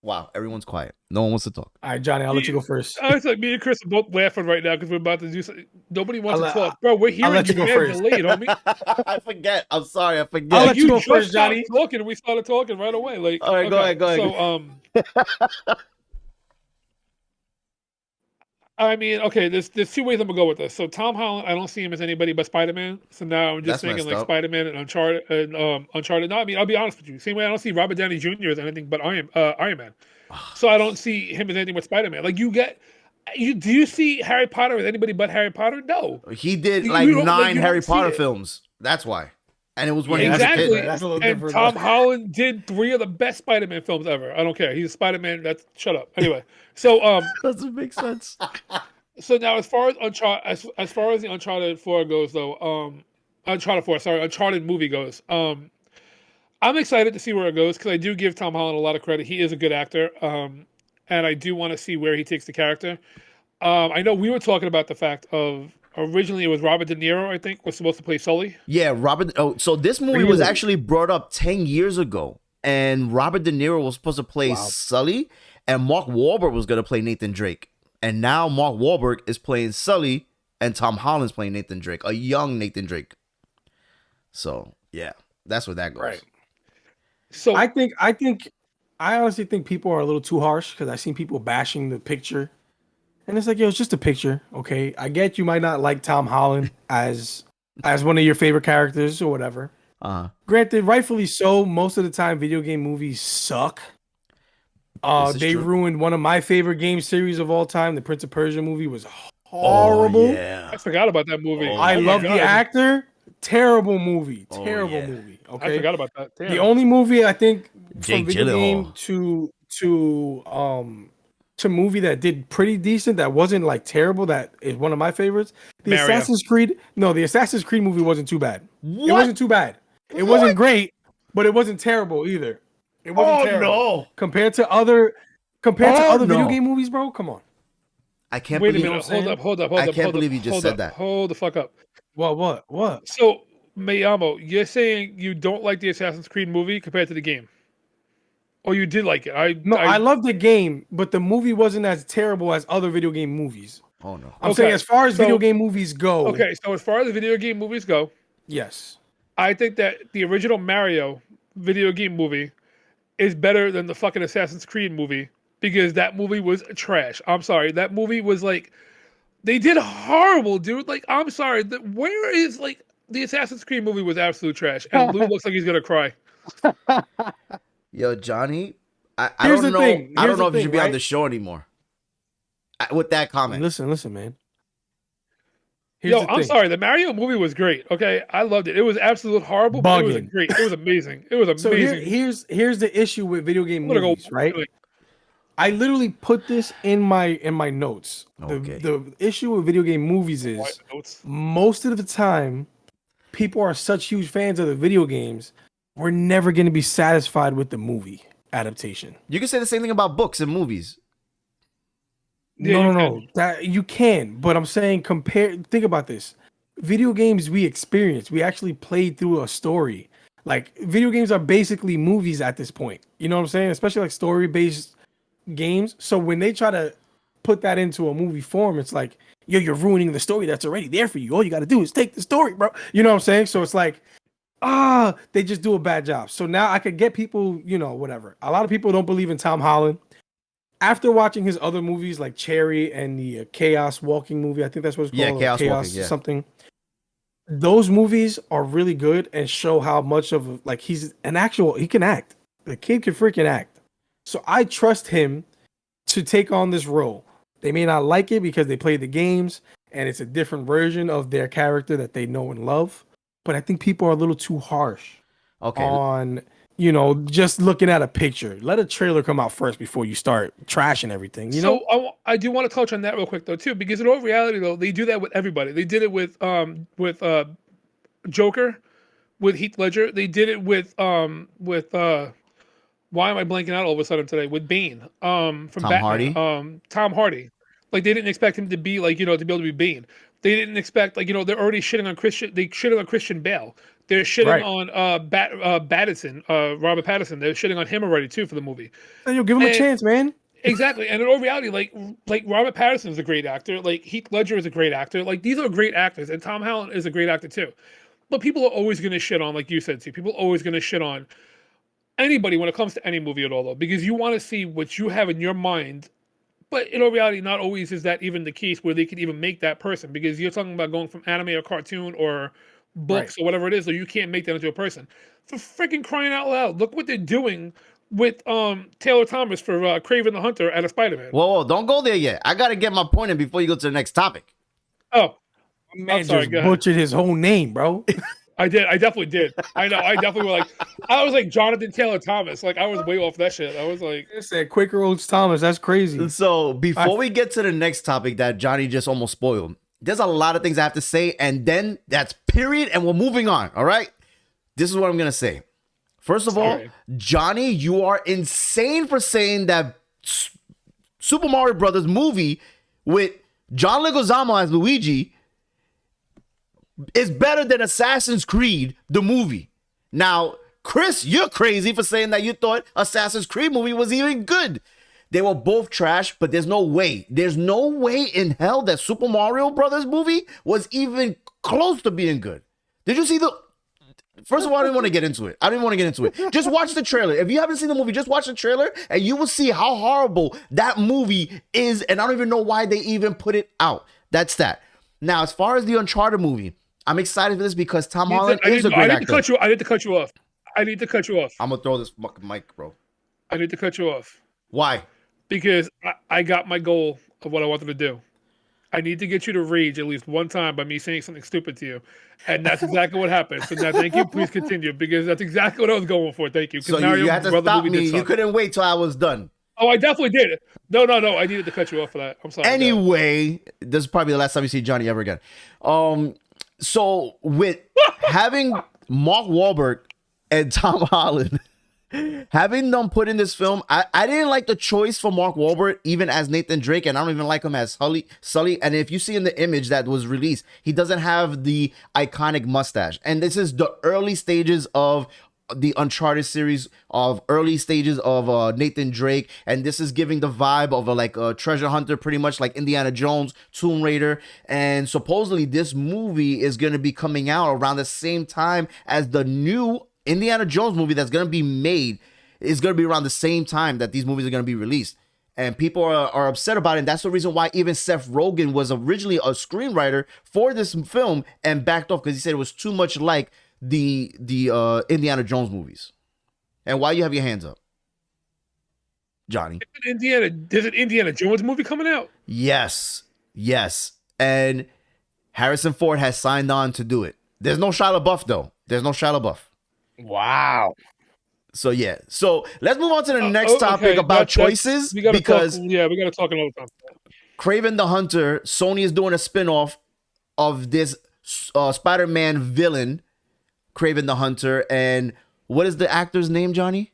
Wow, everyone's quiet. No one wants to talk. All right, Johnny, I'll let you go first. I was like, me and Chris are both laughing right now because we're about to do something. Nobody wants I'll to let- talk, bro. We're hearing let you you go mad first. delayed, homie. I forget. I'm sorry. I forget. I'll let you go just first, started Johnny. Talking, and we started talking right away. Like, All right, go ahead. So, I mean, okay, there's 2 ways I'm gonna go with this. So Tom Holland, I don't see him as anybody but Spider-Man. So now I'm just That's thinking messed like up. Spider-Man and Uncharted. No, I mean, I'll be honest with you. Same way I don't see Robert Downey Jr. as anything but Iron Man. So I don't see him as anything but Spider-Man. Like do you see Harry Potter as anybody but Harry Potter? No. He did You like don't- 9 you Harry don't see Potter it. films. That's why. And it was when he Exactly. was a kid. That's a little And different. Tom Holland did 3 of the best Spider-Man films ever. I don't care. He's Spider-Man. That's shut up. Anyway, so Doesn't make sense. So now, as far as Uncharted, as far as the Uncharted 4 goes, though, Uncharted movie goes, I'm excited to see where it goes because I do give Tom Holland a lot of credit. He is a good actor, and I do want to see where he takes the character. I know we were talking about the fact of originally it was Robert De Niro, I think, was supposed to play Sully. Yeah, Robert. Oh, so this movie was actually brought up 10 years ago, and Robert De Niro was supposed to play Sully, and Mark Wahlberg was going to play Nathan Drake. And now Mark Wahlberg is playing Sully, and Tom Holland's playing Nathan Drake, a young Nathan Drake. So, yeah, that's where that goes. Right. So I honestly think people are a little too harsh because I've seen people bashing the picture. And it's like, yo, it's just a picture, okay? I get you might not like Tom Holland as one of your favorite characters or whatever. Granted, rightfully so, most of the time video game movies suck. They ruined one of my favorite game series of all time. The Prince of Persia movie was horrible. Oh, yeah. I forgot about that movie. I love the actor. Terrible movie. Terrible movie. Okay. I forgot about that. Damn. The only movie I think Jake from video game to movie that did pretty decent, that wasn't like terrible, that is one of my favorites. The Assassin's Creed movie wasn't too bad. It wasn't too bad. It wasn't great, but it wasn't terrible either. It wasn't terrible. No. Compared to other video game movies, bro. Come on. I can't Wait believe a minute. Hold up. I can't believe you just said that. Hold the fuck up. What? So, Llamo, you're saying you don't like the Assassin's Creed movie compared to the game? Or you did like it? I love the game, but the movie wasn't as terrible as other video game movies. Oh, no. I'm saying as far as video game movies go. Okay, so as far as the video game movies go, yes. I think that the original Mario video game movie is better than the fucking Assassin's Creed movie because that movie was trash. I'm sorry. That movie was like, they did horrible, dude. Like, I'm sorry. Where is, like, the Assassin's Creed movie was absolute trash. And Lou looks like he's going to cry. Yo, Johnny, I don't know. I don't know if you should be on the show anymore. With that comment. Listen, man. I'm sorry. The Mario movie was great. Okay, I loved it. It was absolute horrible, but it was great. It was amazing. It was amazing. So here's the issue with video game movies, right? I literally put this in my notes. Okay. The issue with video game movies is most of the time, people are such huge fans of the video games, we're never going to be satisfied with the movie adaptation. You can say the same thing about books and movies. Yeah, no. That you can, but I'm saying think about this. Video games we experience, we actually played through a story. Like video games are basically movies at this point. You know what I'm saying? Especially like story-based games. So when they try to put that into a movie form, it's like, yo, you're ruining the story that's already there for you. All you got to do is take the story, bro. You know what I'm saying? So it's like, they just do a bad job. So now I could get people, whatever. A lot of people don't believe in Tom Holland. After watching his other movies like Cherry and the Chaos Walking movie, I think that's what it's called. Yeah, Chaos Walking, something. Those movies are really good and show how much of like he can act. The kid can freaking act. So I trust him to take on this role. They may not like it because they play the games and it's a different version of their character that they know and love. But I think people are a little too harsh on, just looking at a picture. Let a trailer come out first before you start trashing everything. So I do want to touch on that real quick though too, because in all reality though, they do that with everybody. They did it with Joker, with Heath Ledger. They did it with why am I blanking out all of a sudden today? With Bane, from Batman. Hardy. Tom Hardy. Like they didn't expect him to be like, to be able to be Bane. They didn't expect they're already shitting on Christian. They shitting on Christian Bale. They're shitting on Robert Pattinson. They're shitting on him already too for the movie. And you'll give him a chance, man. Exactly. And in all reality, like Robert Pattinson is a great actor. Like Heath Ledger is a great actor. Like these are great actors, and Tom Holland is a great actor too. But people are always going to shit on, like you said, too. People are always going to shit on anybody when it comes to any movie at all, though, because you want to see what you have in your mind. But in all reality, not always is that even the case where they could even make that person, because you're talking about going from anime or cartoon or books or whatever it is, so you can't make that into a person. For freaking crying out loud, look what they're doing with Taylor Thomas for Kraven the Hunter and a Spider-Man. Whoa, don't go there yet. I got to get my point in before you go to the next topic. Oh, man, just butchered his whole name, bro. I did. I definitely did. I know. I definitely was like, I was like Jonathan Taylor Thomas. Like I was way off that shit. I was like, it said Quaker Oats Thomas. That's crazy. So before we get to the next topic that Johnny just almost spoiled, there's a lot of things I have to say, and then that's period, and we're moving on. All right. This is what I'm gonna say. First of all, Sorry. Johnny, you are insane for saying that Super Mario Brothers movie with John Leguizamo as Luigi is better than Assassin's Creed, the movie. Now, Chris, you're crazy for saying that you thought Assassin's Creed movie was even good. They were both trash, but there's no way. There's no way in hell that Super Mario Brothers movie was even close to being good. Did you see the... First of all, I didn't want to get into it. Just watch the trailer. If you haven't seen the movie, just watch the trailer and you will see how horrible that movie is. And I don't even know why they even put it out. That's that. Now, as far as the Uncharted movie, I'm excited for this because Tom Holland is a great actor. I need to cut you off. I'm going to throw this mic, bro. I need to cut you off. Why? Because I got my goal of what I wanted to do. I need to get you to rage at least one time by me saying something stupid to you. And that's exactly what happened. So now, thank you. Please continue, because that's exactly what I was going for. Thank you. So you had to stop me. You couldn't wait till I was done. Oh, I definitely did. No. I needed to cut you off for that. I'm sorry. Anyway, this is probably the last time you see Johnny ever again. So with having Mark Wahlberg and Tom Holland, having them put in this film, I didn't like the choice for Mark Wahlberg, even as Nathan Drake, and I don't even like him as Sully. And if you see in the image that was released, he doesn't have the iconic mustache. And this is the early stages of the Uncharted series, of early stages of Nathan Drake, and this is giving the vibe of a treasure hunter, pretty much like Indiana Jones, Tomb Raider. And supposedly this movie is going to be coming out around the same time as the new Indiana Jones movie that's going to be made. Is going to be around the same time that these movies are going to be released. And people are upset about it. And that's the reason why even Seth Rogen was originally a screenwriter for this film and backed off, because he said it was too much like the Indiana Jones movies. And why you have your hands up, Johnny? There's an Indiana Jones movie coming out? Yes. And Harrison Ford has signed on to do it. There's no Shia LaBeouf, though. Wow. So yeah. So let's move on to the next topic about choices. We gotta talk another time. Kraven the Hunter, Sony is doing a spinoff of this Spider-Man villain, Kraven the Hunter. And what is the actor's name, Johnny?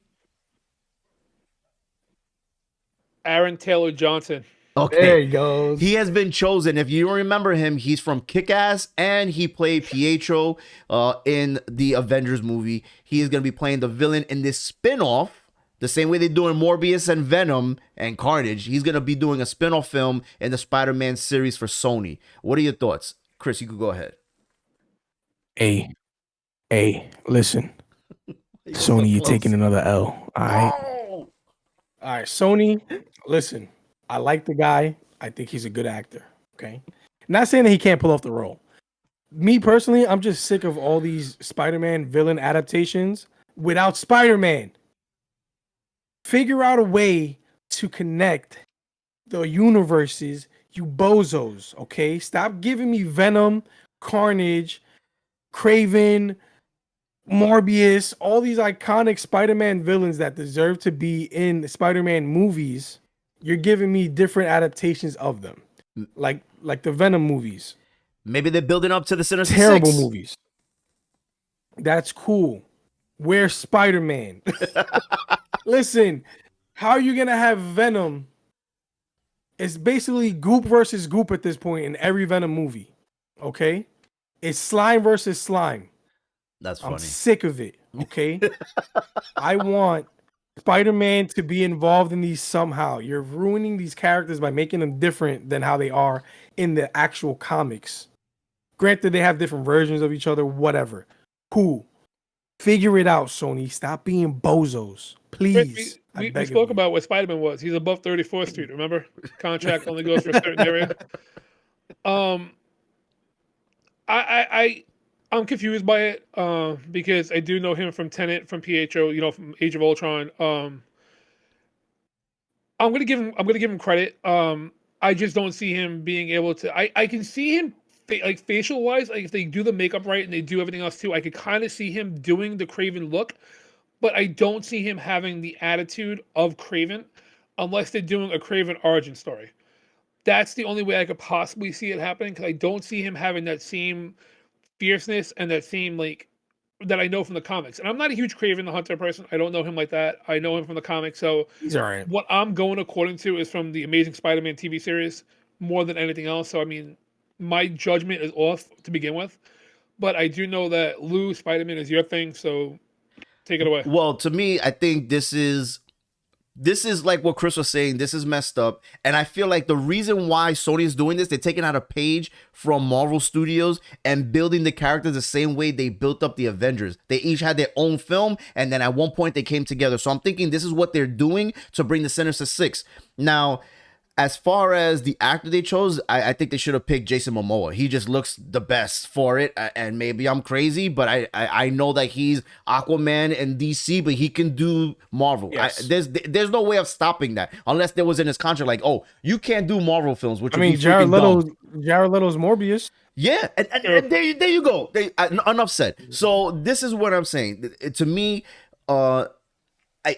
Aaron Taylor Johnson. Okay. There he goes. He has been chosen. If you don't remember him, he's from Kick-Ass, and he played Pietro in the Avengers movie. He is going to be playing the villain in this spin-off, the same way they're doing Morbius and Venom and Carnage. He's going to be doing a spin-off film in the Spider-Man series for Sony. What are your thoughts? Chris, you could go ahead. Hey, listen. Sony, you're taking another L. All right? All right, Sony, listen. I like the guy. I think he's a good actor. Okay. Not saying that he can't pull off the role. Me personally, I'm just sick of all these Spider-Man villain adaptations without Spider-Man. Figure out a way to connect the universes, you bozos. Okay. Stop giving me Venom, Carnage, Kraven, Morbius, all these iconic Spider-Man villains that deserve to be in the Spider-Man movies. You're giving me different adaptations of them, like the Venom movies. Maybe they're building up to the Sinister Terrible Six. movies. That's cool. Where's Spider-Man? Listen, how are you gonna have Venom? It's basically Goop versus Goop at this point in every Venom movie. Okay, it's slime versus slime. That's funny. I'm sick of it. Okay, I want Spider-Man to be involved in these somehow. You're ruining these characters by making them different than how they are in the actual comics. Granted, they have different versions of each other, whatever. Cool. Figure it out, Sony. Stop being bozos. Please. We spoke about what Spider-Man was. He's above 34th Street, remember? Contract only goes for a certain area. I'm confused by it because I do know him from Tenet, from Pietro, from Age of Ultron. I'm gonna give him credit. I just don't see him being able to. I can see him facial wise, like if they do the makeup right and they do everything else too, I could kind of see him doing the Kraven look, but I don't see him having the attitude of Kraven unless they're doing a Kraven origin story. That's the only way I could possibly see it happening, because I don't see him having that same fierceness and that same that I know from the comics. And I'm not a huge Kraven the Hunter person. I don't know him like that. I know him from the comics. So He's all right. what I'm going according to is from the Amazing Spider-Man TV series more than anything else. So I mean, my judgment is off to begin with, but I do know that Lou Spider-Man is your thing. So take it away. Well, to me, I think this is like what Chris was saying. This is messed up. And I feel like the reason why Sony is doing this, they're taking out a page from Marvel Studios and building the characters the same way they built up the Avengers. They each had their own film, and then at one point they came together. So I'm thinking this is what they're doing to bring the Sinister Six. Now, as far as the actor they chose, I think they should have picked Jason Momoa. He just looks the best for it. And maybe I'm crazy, but I know that he's Aquaman in DC, but he can do Marvel. Yes. There's no way of stopping that unless there was in his contract like, oh, you can't do Marvel films. Which I mean, Jared Leto's Morbius. Yeah, and there you go. Enough said. So this is what I'm saying. To me,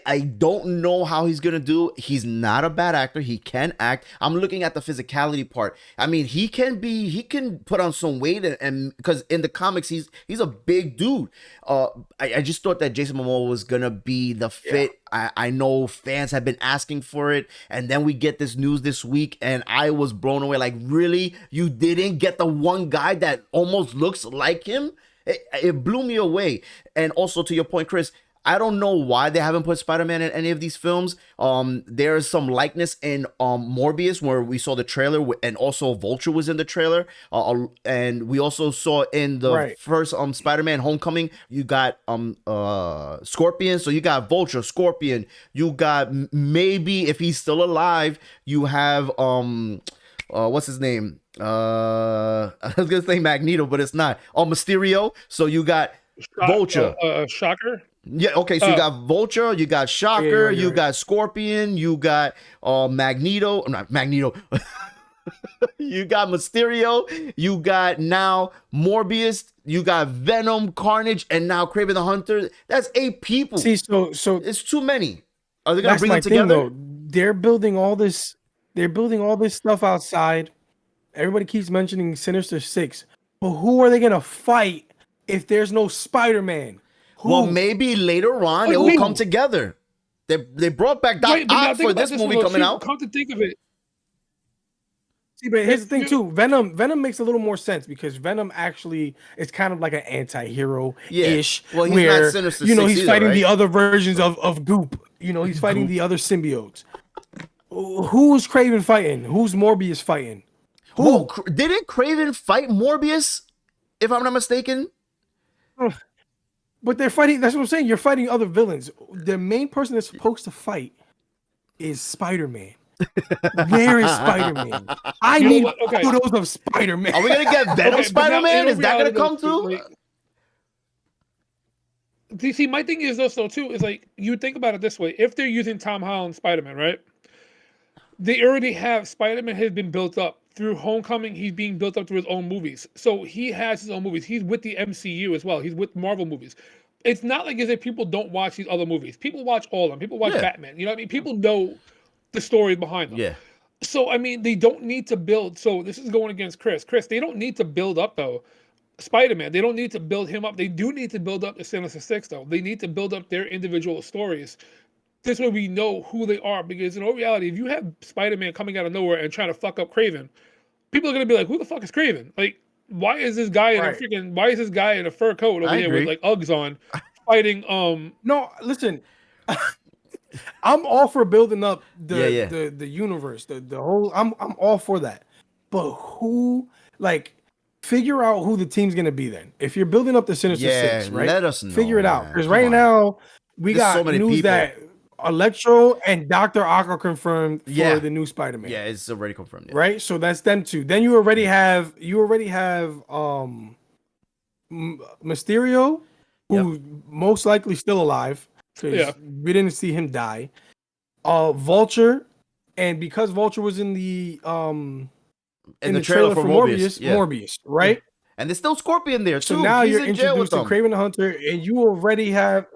I don't know how he's gonna do. He's not a bad actor. He can act. I'm looking at the physicality part. I mean, he can put on some weight, and because in the comics he's a big dude. I just thought that Jason Momoa was gonna be the fit. Yeah. I know fans have been asking for it, and then we get this news this week, and I was blown away. Like, really? You didn't get the one guy that almost looks like him? It blew me away. And also, to your point, Chris, I don't know why they haven't put Spider-Man in any of these films. There is some likeness in Morbius, where we saw the trailer, and also Vulture was in the trailer. And we also saw in the first Spider-Man Homecoming, you got Scorpion. So you got Vulture, Scorpion. You got, maybe if he's still alive, you have what's his name? I was gonna say Magneto, but it's not. Mysterio. So you got Vulture. Shocker. Yeah, okay, so you got Vulture, you got Shocker, you got Scorpion, you got Magneto, not Magneto, you got Mysterio, you got now Morbius, you got Venom, Carnage, and now Kraven the Hunter. That's 8 people. See, so it's too many. Are they gonna bring them together? Thing, though. They're building all this stuff outside. Everybody keeps mentioning Sinister Six, but who are they gonna fight if there's no Spider-Man? Well, maybe later on it will come together. They brought back Doc Ock for this movie coming out. Come to think of it. See, but here's the thing too. Venom makes a little more sense because Venom actually is kind of like an anti-hero ish. Well, he's where, not Sinister he's Six either, fighting right? the other versions of Goop. He's fighting the other symbiotes. Who's Kraven fighting? Who's Morbius fighting? Who? Didn't Kraven fight Morbius? If I'm not mistaken. But they're fighting. That's what I'm saying. You're fighting other villains. The main person that's supposed to fight is Spider-Man. Where is Spider-Man? I need photos of Spider-Man. Are we gonna get Venom Spider-Man? Is that gonna come through? See, my thing is also too is like, you think about it this way: if they're using Tom Holland Spider-Man, right? They already have Spider-Man has been built up through Homecoming. He's being built up through his own movies, so he has his own movies. He's with the MCU as well. He's with Marvel movies. It's not like as if people don't watch these other movies. People watch all of them. People watch Batman. You know what I mean? People know the story behind them. Yeah. So I mean, they don't need to build. So this is going against Chris. They don't need to build up though Spider-Man. They don't need to build him up. They do need to build up the Sinister Six though. They need to build up their individual stories. This way we know who they are, because in all reality, if you have Spider-Man coming out of nowhere and trying to fuck up Kraven, people are gonna be like, "Who the fuck is Kraven? Like, why is this guy why is this guy in a fur coat over here with like Uggs on, fighting?" No, listen, I'm all for building up the universe, the whole. I'm all for that, but who figure out who the team's gonna be then? If you're building up the Sinister Six, right? Let us know. Figure it out, because right now we got so many news that Electro and Dr. Ock are confirmed for the new Spider-Man. Yeah, it's already confirmed. Yeah. Right? So that's them two. Then you already have Mysterio, who most likely still alive, because we didn't see him die. Vulture, and because Vulture was in the trailer for Morbius, right? And there's still Scorpion there too. So now you're introduced to Kraven the Hunter, and you already have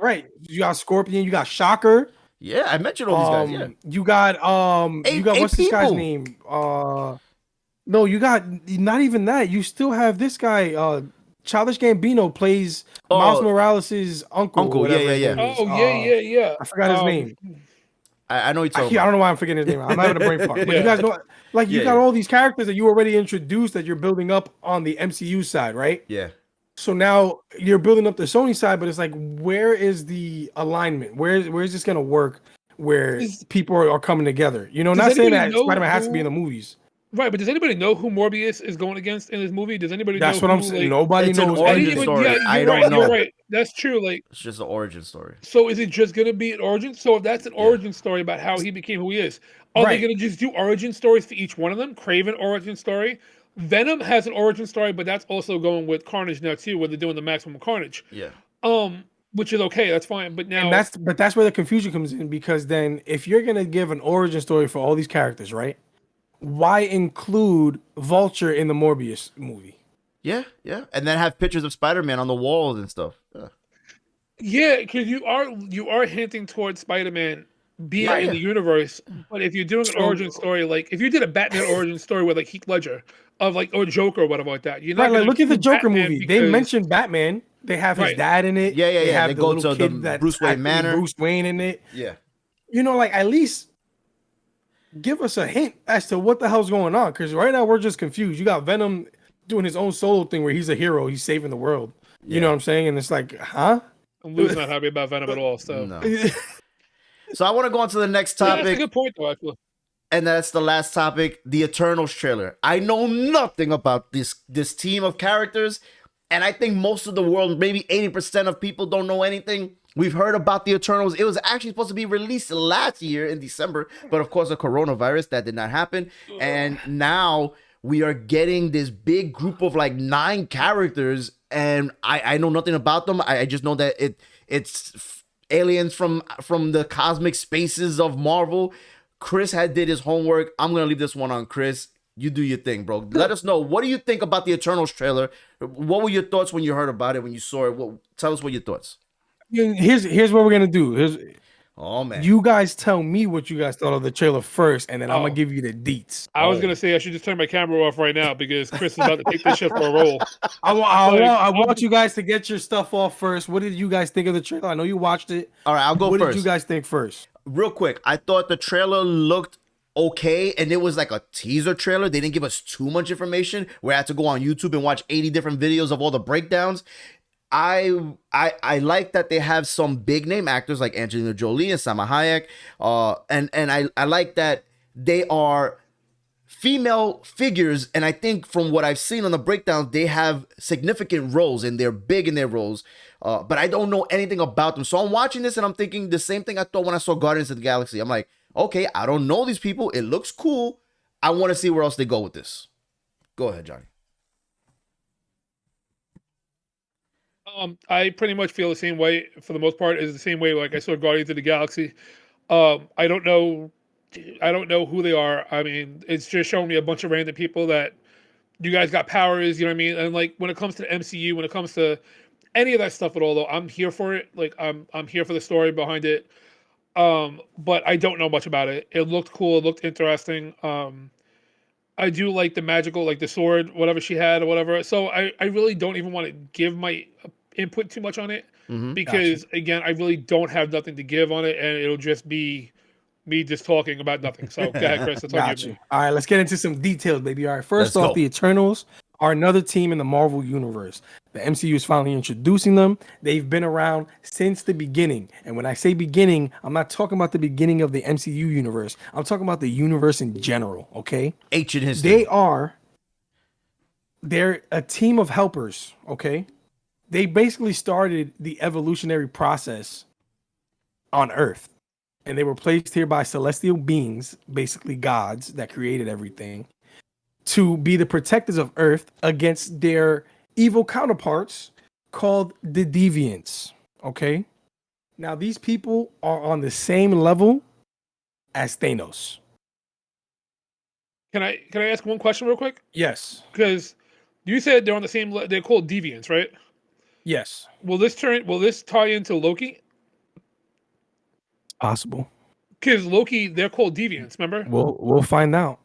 you got Scorpion, you got Shocker. Yeah, I mentioned all these guys. Yeah, you got what's this guy's name? No, you got not even that. You still have this guy, Childish Gambino plays Miles Morales' uncle. Uncle, Whatever yeah, his yeah, name yeah. is. Oh yeah. I forgot his name. I know you're I talking don't about. know why I'm forgetting his name. I'm having a brain fart. But you Yeah. guys know, like, you Yeah, got yeah. all these characters that you already introduced that you're building up on the MCU side, right? Yeah. So now you're building up the Sony side, but it's like, where is the alignment? Where is this gonna work? Where Is- people are coming together? You know, Does not saying anybody that know Spider-Man has to be in who- the movies. Right, but does anybody know who Morbius is going against in this movie? Does anybody know That's what who? I'm saying. Like, Nobody It's an knows. origin anything. story. Yeah, I you're don't right. know. You're right. That's true. Like, It's just an origin story. so is it just gonna be an origin? So if that's an Yeah. origin story about how he became who he is, are they Right. gonna just do origin stories for each one of them? Craven origin story. Venom has an origin story, but that's also going with Carnage now too, where they're doing the maximum Carnage. Yeah. Which is okay. That's fine. But now And that's where the confusion comes in, because then if you're gonna give an origin story for all these characters, right? Why include Vulture in the Morbius movie? Yeah, yeah. And then have pictures of Spider-Man on the walls and stuff. Yeah. yeah, because you are hinting towards Spider-Man being Yeah, in yeah. the universe. But if you're doing an origin story, like if you did a Batman origin story with like Heath Ledger of like or Joker or whatever like that, you're not Right, like gonna look at the include Joker Batman movie. They because- mentioned Batman. They have his Right. dad in it. Yeah, yeah, They yeah. have They the go little to the kid that's Bruce Wayne actually Manor. Bruce Wayne in it. Yeah. You know, like, at least give us a hint as to what the hell's going on. Because right now we're just confused. You got Venom doing his own solo thing where he's a hero. He's saving the world. You know what I'm saying? And it's like, huh? And Lou's not happy about Venom at all. So No. So I want to go on to the next Yeah, that's a topic, good point though. Actually, and that's the last topic, the Eternals trailer. I know nothing about this team of characters, and I think most of the world, maybe 80% of people, don't know anything. We've heard about the Eternals. It was actually supposed to be released last year in December, but of course, the coronavirus, that did not happen. And now we are getting this big group of like 9 characters, and I know nothing about them. I just know that it's aliens from the cosmic spaces of Marvel. Chris did his homework. I'm gonna leave this one on Chris. You do your thing, bro. Let us know, what do you think about the Eternals trailer? What were your thoughts when you heard about it, when you saw it? Tell us what your thoughts. Here's what we're gonna do. Oh man, You guys tell me what you guys thought of the trailer first, and then I'm gonna give you the deets. I was gonna say I should just turn my camera off right now because Chris is about to take this shit for a roll. I want you guys to get your stuff off first. What did you guys think of the trailer? I know you watched it. all right, I'll go What first. did you guys think first? Real quick, I thought the trailer looked okay, and it was like a teaser trailer. They didn't give us too much information. We had to go on YouTube and watch 80 different videos of all the breakdowns. I like that they have some big name actors like Angelina Jolie and Salma Hayek. And I like that they are female figures, and I think from what I've seen on the breakdown, they have significant roles and they're big in their roles. But I don't know anything about them. So I'm watching this and I'm thinking the same thing I thought when I saw Guardians of the Galaxy. I'm like, okay, I don't know these people. It looks cool. I want to see where else they go with this. Go ahead, Johnny. I pretty much feel the same way for the most part. Is the same way like I saw Guardians of the Galaxy. I don't know who they are. I mean, it's just showing me a bunch of random people that you guys got powers. You know what I mean? And like when it comes to the MCU, when it comes to any of that stuff at all, though, I'm here for it. Like I'm here for the story behind it. But I don't know much about it. It looked cool. It looked interesting. I do like the magical, like the sword, whatever she had or whatever. So I really don't even want to give my input too much on it because again, I really don't have nothing to give on it, and it'll just be me just talking about nothing. So go ahead, Chris. That's Got you. All right, let's get into some details, baby. All right, first Let's off, go. the Eternals are another team in the Marvel universe. The MCU is finally introducing them. They've been around since the beginning. And when I say beginning, I'm not talking about the beginning of the MCU universe. I'm talking about the universe in general, okay? Ancient history. They're a team of helpers, okay? They basically started the evolutionary process on Earth. And they were placed here by celestial beings, basically gods that created everything, to be the protectors of Earth against their evil counterparts called the Deviants. Okay? Now, these people are on the same level as Thanos. Can I ask one question real quick? Yes. Because you said they're on the same. They're called deviants, right? Yes. Will this tie into Loki? Possible. Because Loki, they're called deviants. Remember? We'll find out.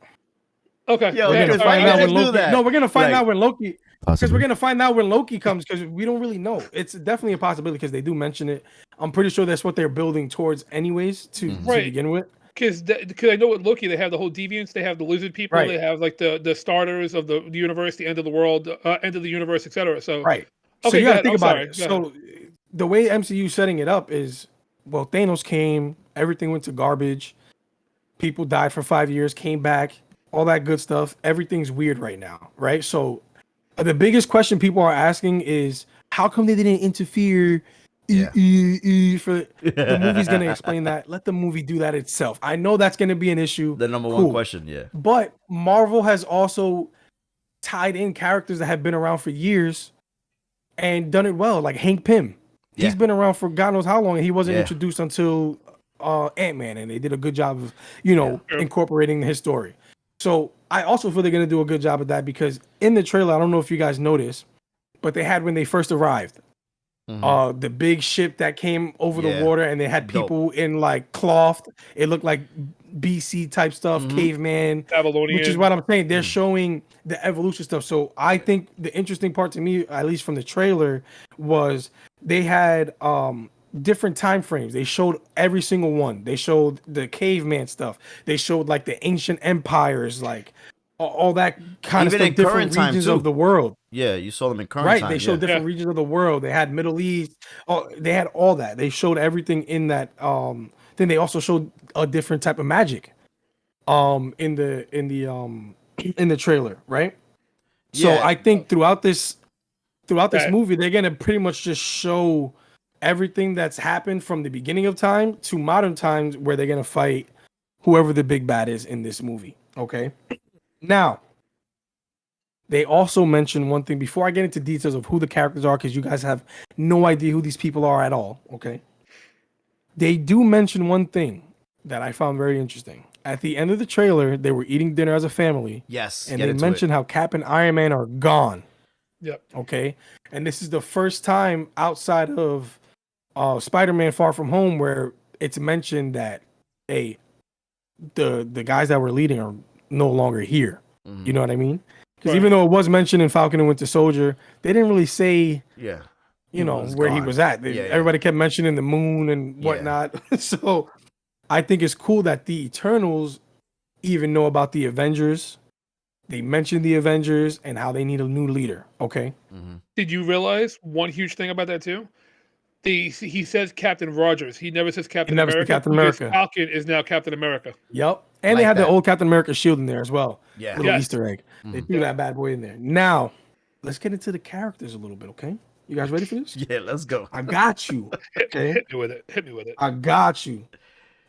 Okay. Yo, We're Yeah, gonna why find you out guys when do Loki. that? No, we're gonna find Like- out when Loki. Because we're gonna find out when Loki comes, because we don't really know. It's definitely a possibility because they do mention it. I'm pretty sure that's what they're building towards, anyways, to begin with. Because I know with Loki, they have the whole deviants, they have the lizard people, they have like the starters of the universe, the end of the world, end of the universe, etc. So okay, so you gotta think about it. So the way MCU setting it up is, well, Thanos came, everything went to garbage, people died for 5 years, came back, all that good stuff. Everything's weird right now, right? So the biggest question people are asking is, how come they didn't interfere? For the movie's gonna explain that. Let the movie do that itself. I know that's gonna be an issue. The number one question, yeah. But Marvel has also tied in characters that have been around for years and done it well, like Hank Pym. He's been around for God knows how long, and he wasn't introduced until Ant-Man, and they did a good job of, incorporating his story. So I also feel they're gonna do a good job of that, because in the trailer, I don't know if you guys noticed, but they had when they first arrived. The big ship that came over the water, and they had people in like cloth. It looked like BC type stuff, caveman, Babylonian. Which is what I'm saying. They're showing the evolution stuff. So I think the interesting part to me, at least from the trailer, was they had different time frames. They showed every single one. They showed the caveman stuff. They showed like the ancient empires, like all that kind of stuff, different regions of the world. Yeah, you saw them in current time. They showed different regions of the world. They had Middle East. Oh, they had all that. They showed everything in that. Then they also showed a different type of magic. In the trailer, right? So I think throughout this movie, they're gonna pretty much just show everything that's happened from the beginning of time to modern times, where they're gonna fight whoever the big bad is in this movie. Okay. Now, they also mentioned one thing before I get into details of who the characters are, because you guys have no idea who these people are at all. Okay. They do mention one thing that I found very interesting. At the end of the trailer, they were eating dinner as a family. Yes. And they mentioned how Cap and Iron Man are gone. Yep. Okay. And this is the first time outside of Spider-Man Far From Home where it's mentioned that, hey, the guys that were leading are no longer here. You know what I mean? Because even though it was mentioned in Falcon and Winter Soldier, they didn't really say, where he was at. Everybody kept mentioning the moon and whatnot. So I think it's cool that the Eternals even know about the Avengers. They mentioned the Avengers and how they need a new leader. Okay. Did you realize one huge thing about that too? He says Captain Rogers. He never says Captain America. Captain America. Falcon is now Captain America. Yep. And they had the old Captain America shield in there as well. Yeah. Little Easter egg. They threw that bad boy in there. Now, let's get into the characters a little bit, okay? You guys ready for this? Yeah, let's go. I got you. Okay. Hit me with it. Hit me with it. I got you.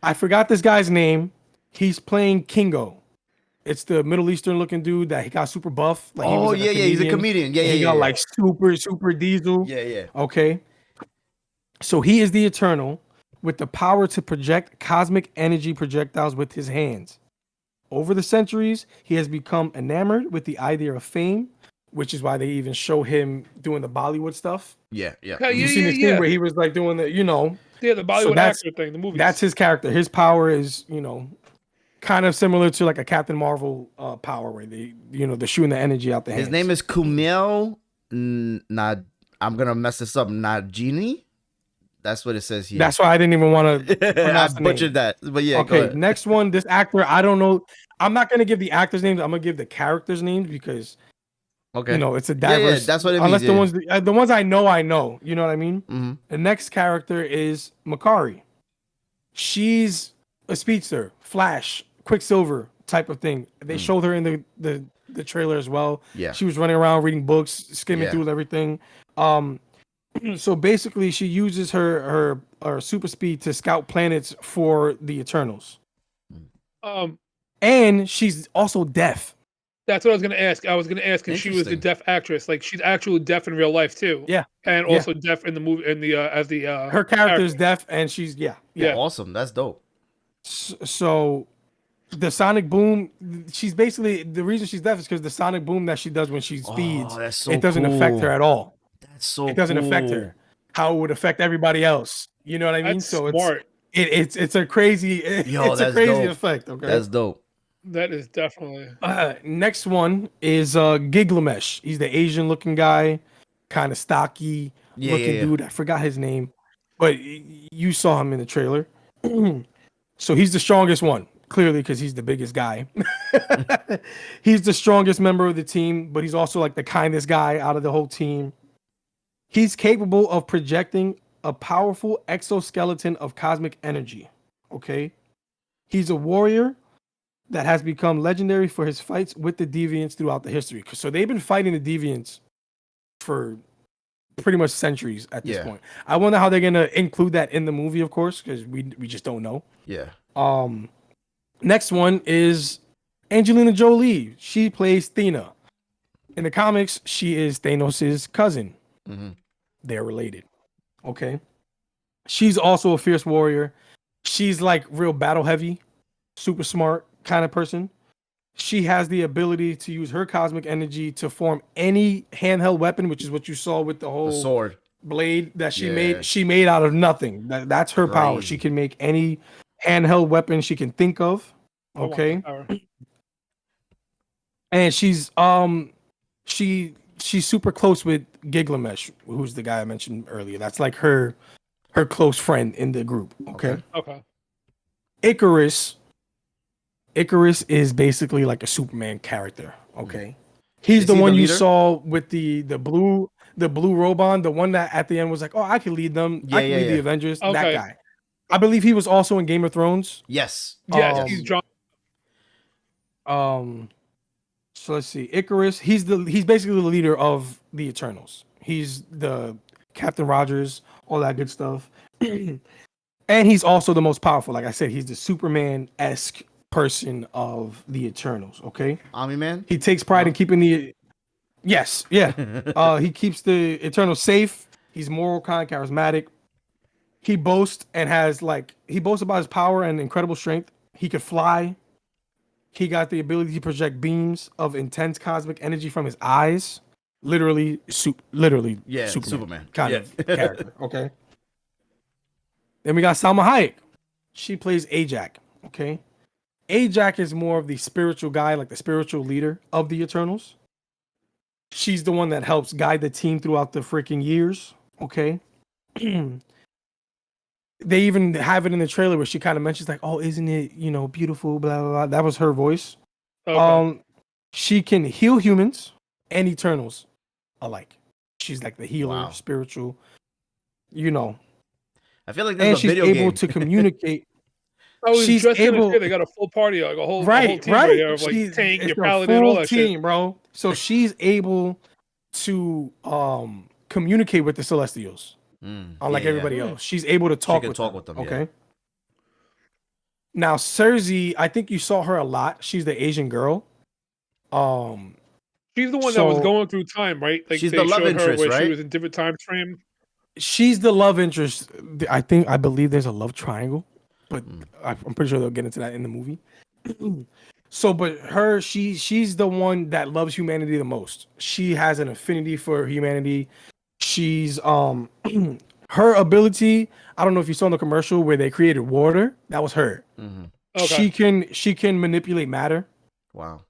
I forgot this guy's name. He's playing Kingo. It's the Middle Eastern looking dude that he got super buff. Like he's a comedian. He got like super diesel. Yeah. Okay. So he is the Eternal with the power to project cosmic energy projectiles with his hands. Over the centuries, he has become enamored with the idea of fame, which is why they even show him doing the Bollywood stuff. Yeah. You seen this thing where he was like doing the, the Bollywood actor thing, the movie. That's his character. His power is, kind of similar to like a Captain Marvel power, where they, they're shooting the energy out the hands. His name is Kumail. I'm gonna mess this up. Najini. That's what it says here. That's why I didn't even want to. I butchered that, but yeah. Okay, next one. This actor, I don't know. I'm not gonna give the actors' names. I'm gonna give the characters' names because, it's a diverse. Yeah, that's what it means. Unless the ones I know. You know what I mean? The next character is Makari. She's a speedster, Flash, Quicksilver type of thing. They showed her in the trailer as well. Yeah, she was running around reading books, skimming through everything. So basically, she uses her super speed to scout planets for the Eternals. And she's also deaf. That's what I was going to ask. I was going to ask if she was the deaf actress. Like, she's actually deaf in real life too. Yeah, and also deaf in the movie. Her character is deaf, and she's awesome. That's dope. So the sonic boom, she's basically, the reason she's deaf is because the sonic boom that she does when she speeds, it doesn't affect her at all. So it doesn't affect her how it would affect everybody else. You know what I mean? That's smart. It's a crazy a crazy dope. effect. Okay, that's dope. That is definitely. Next one is Gilgamesh. He's the Asian looking guy, kind of stocky looking dude. I forgot his name, but you saw him in the trailer. So he's the strongest one, clearly, because he's the biggest guy. He's the strongest member of the team, but he's also like the kindest guy out of the whole team. He's capable of projecting a powerful exoskeleton of cosmic energy. Okay. He's a warrior that has become legendary for his fights with the deviants throughout the history. So they've been fighting the deviants for pretty much centuries at this point. I wonder how they're gonna include that in the movie, of course, because we just don't know. Yeah. Next one is Angelina Jolie. She plays Thena. In the comics, she is Thanos' cousin. Mm-hmm. They're related. Okay. She's also a fierce warrior. She's like real battle heavy, super smart kind of person. She has the ability to use her cosmic energy to form any handheld weapon, which is what you saw with the whole sword blade that she made. She made out of nothing. That's her power. She can make any handheld weapon she can think of. Okay. And she's super close with Gilgamesh, who's the guy I mentioned earlier. That's like her close friend in the group. Okay. Icarus is basically like a Superman character. Okay. He's the one you saw with the blue robe on, the one that at the end was like, oh, I can lead them. I can lead the Avengers. That guy. I believe he was also in Game of Thrones. Yes. Yes, he's John. So let's see. Icarus, he's basically the leader of the Eternals. He's the Captain Rogers, all that good stuff. And he's also the most powerful. Like I said, he's the Superman-esque person of the Eternals. Okay. Omni-Man? He takes pride in keeping the. Yes. Yeah. He keeps the Eternals safe. He's moral, kind, charismatic. He boasts about his power and incredible strength. He could fly. He got the ability to project beams of intense cosmic energy from his eyes. Literally Superman kind of character. Okay. Then we got Salma Hayek. She plays Ajak. Okay. Ajak is more of the spiritual guy, like the spiritual leader of the Eternals. She's the one that helps guide the team throughout the freaking years. Okay. They even have it in the trailer where she kind of mentions like, oh, isn't it, beautiful, blah, blah, blah. That was her voice. Okay. She can heal humans and Eternals alike. She's like the healer, spiritual, I feel like there's a video game. And she's able to communicate. She's able. They got a full party, like a whole team right there of like tank, your paladin, all that team, shit, bro. So she's able to communicate with the Celestials. Unlike everybody else, she's able to talk with them. Okay. Now Cersei, I think you saw her a lot. She's the Asian girl. She's the one that was going through time, right? Like she's the love interest, where right? She was in different time frame. She's the love interest. I believe there's a love triangle, but I'm pretty sure they'll get into that in the movie. So, but she's the one that loves humanity the most. She has an affinity for humanity. She's her ability. I don't know if you saw in the commercial where they created water. That was her. Mm-hmm. Okay. She can manipulate matter. Wow.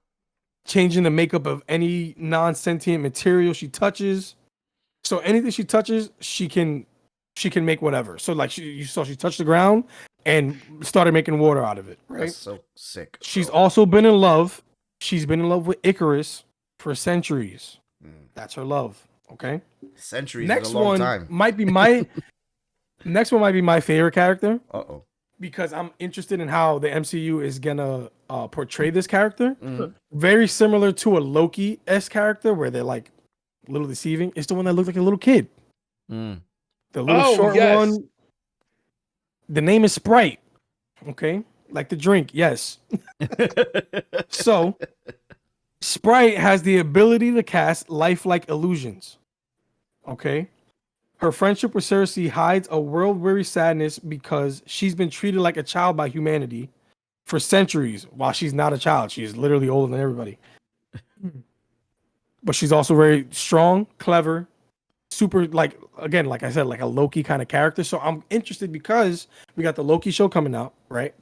Changing the makeup of any non-sentient material she touches. So anything she touches, she can make whatever. So like she touched the ground and started making water out of it. Right. That's so sick. She's also been in love. She's been in love with Icarus for centuries. That's her love. Okay. Centuries. Next is a long one time. might be my next one might be my favorite character. Uh-oh. Because I'm interested in how the MCU is gonna portray this character. Very similar to a Loki-esque character where they're like a little deceiving. It's the one that looks like a little kid. The little short one. The name is Sprite. Okay. Like the drink. Yes. So Sprite has the ability to cast lifelike illusions. Okay. Her friendship with Cersei hides a world-weary sadness because she's been treated like a child by humanity for centuries while she's not a child. She's literally older than everybody. But she's also very strong, clever, super, like I said, like a Loki kind of character. So I'm interested because we got the Loki show coming out, right?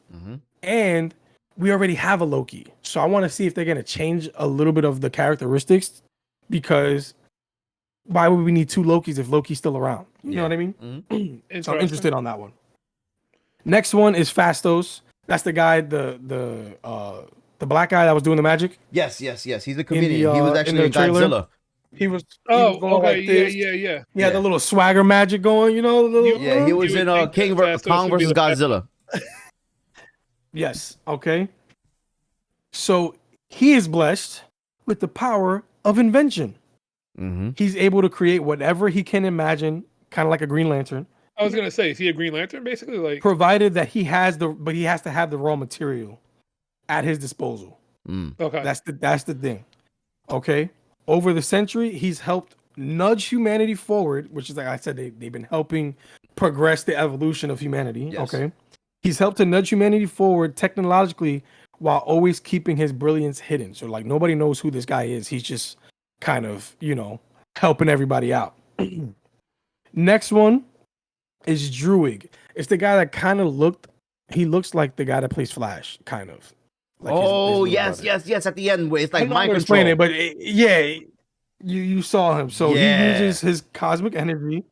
And we already have a Loki. So I want to see if they're going to change a little bit of the characteristics, because why would we need two Lokis if Loki's still around? You know what I mean? Mm-hmm. So I'm interested on that one. Next one is Fastos. That's the guy, the black guy that was doing the magic. Yes. He's a comedian. He was in actually in trailer. Godzilla. He was Oh, going okay. like this. Yeah. He had the little swagger magic going, you know. Yeah, he was in Kong versus Godzilla. Yes. Okay. So he is blessed with the power of invention. Mm-hmm. He's able to create whatever he can imagine, kind of like a Green Lantern. I was gonna say, is he a Green Lantern basically? Like, provided that he has but he has to have the raw material at his disposal. Okay. That's the thing. Okay. Over the century, he's helped nudge humanity forward, which is, like I said, they've been helping progress the evolution of humanity. Yes. Okay. He's helped to nudge humanity forward technologically while always keeping his brilliance hidden. So like nobody knows who this guy is. He's just kind of, helping everybody out. Next one is Druig. It's the guy that kind of looks like the guy that plays Flash, kind of. Like yes. At the end, where it's like mind control. Explain it, but you saw him. So he uses his cosmic energy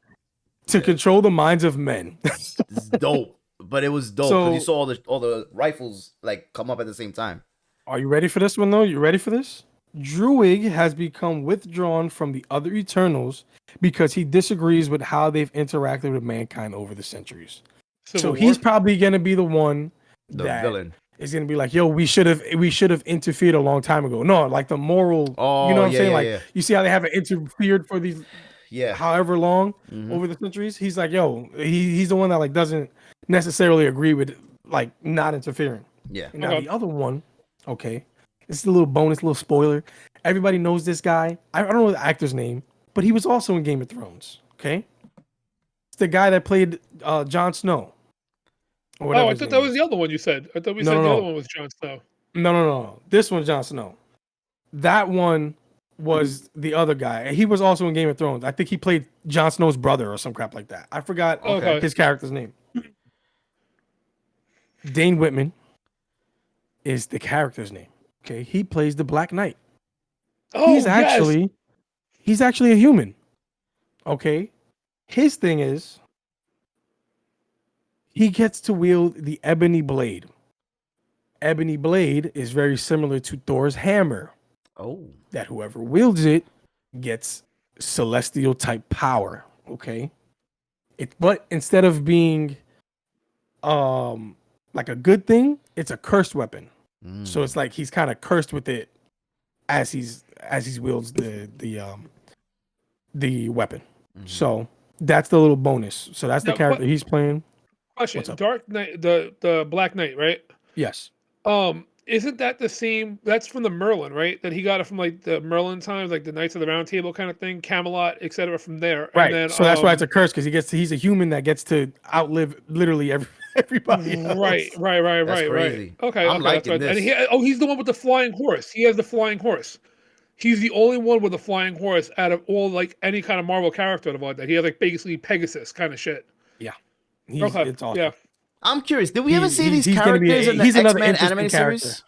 to control the minds of men. It's dope, but it was dope because you saw all the rifles like come up at the same time. Are you ready for this one though? You ready for this? Druig has become withdrawn from the other Eternals because he disagrees with how they've interacted with mankind over the centuries. So he's probably gonna be the one, the villain. Is gonna be like, yo, we should have interfered a long time ago. No, like the moral, you know what I'm saying? You see how they haven't interfered for these however long over the centuries? He's like, yo, he's the one that like doesn't necessarily agree with like not interfering. Yeah. And now the other one, okay. This is a little bonus, little spoiler. Everybody knows this guy. I don't know the actor's name, but he was also in Game of Thrones. Okay. It's the guy that played Jon Snow. Oh, I thought that was the other one you said. I thought we said the other one was Jon Snow. No. This one's Jon Snow. That one was the other guy. He was also in Game of Thrones. I think he played Jon Snow's brother or some crap like that. I forgot his character's name. Dane Whitman is the character's name. Okay, he plays the Black Knight. Oh, he's actually a human. Okay, his thing is he gets to wield the Ebony Blade. Ebony Blade is very similar to Thor's hammer. Oh, that whoever wields it gets celestial type power. Okay, but instead of being like a good thing, it's a cursed weapon. So it's like he's kind of cursed with it as he wields the weapon. So that's the little bonus. So that's the character he's playing. Question: Dark Knight, the Black Knight, right? Yes. Isn't that the same? That's from the Merlin, right? That he got it from like the Merlin times, like the Knights of the Round Table kind of thing, Camelot, etc. From there, right? And then, so that's why it's a curse, because he's a human that gets to outlive literally everybody else. Right. Okay, I'm liking this. And he's the one with the flying horse. He has the flying horse. He's the only one with a flying horse out of all like any kind of Marvel character like that. He has like basically Pegasus kind of shit. Yeah. It's awesome. Yeah. I'm curious. Did we ever see these characters in the X-Men animated series?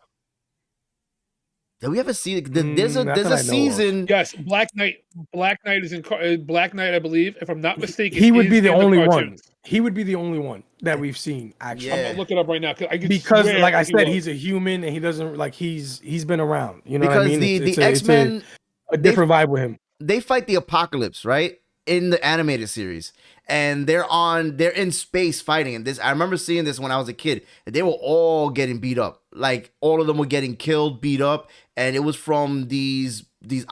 Did we ever see? There's a season. Yes, Black Knight. Black Knight is in Black Knight, I believe. If I'm not mistaken, he would be the only one. He would be the only one that we've seen. Actually, I'm gonna look it up right now because like I said, he's a human and he doesn't like he's been around. You know what I mean? The X-Men, a different vibe with him. They fight the apocalypse, right? In the animated series, and they're in space fighting. And I remember seeing this when I was a kid, and they were all getting beat up. Like all of them were getting killed, beat up, and it was from these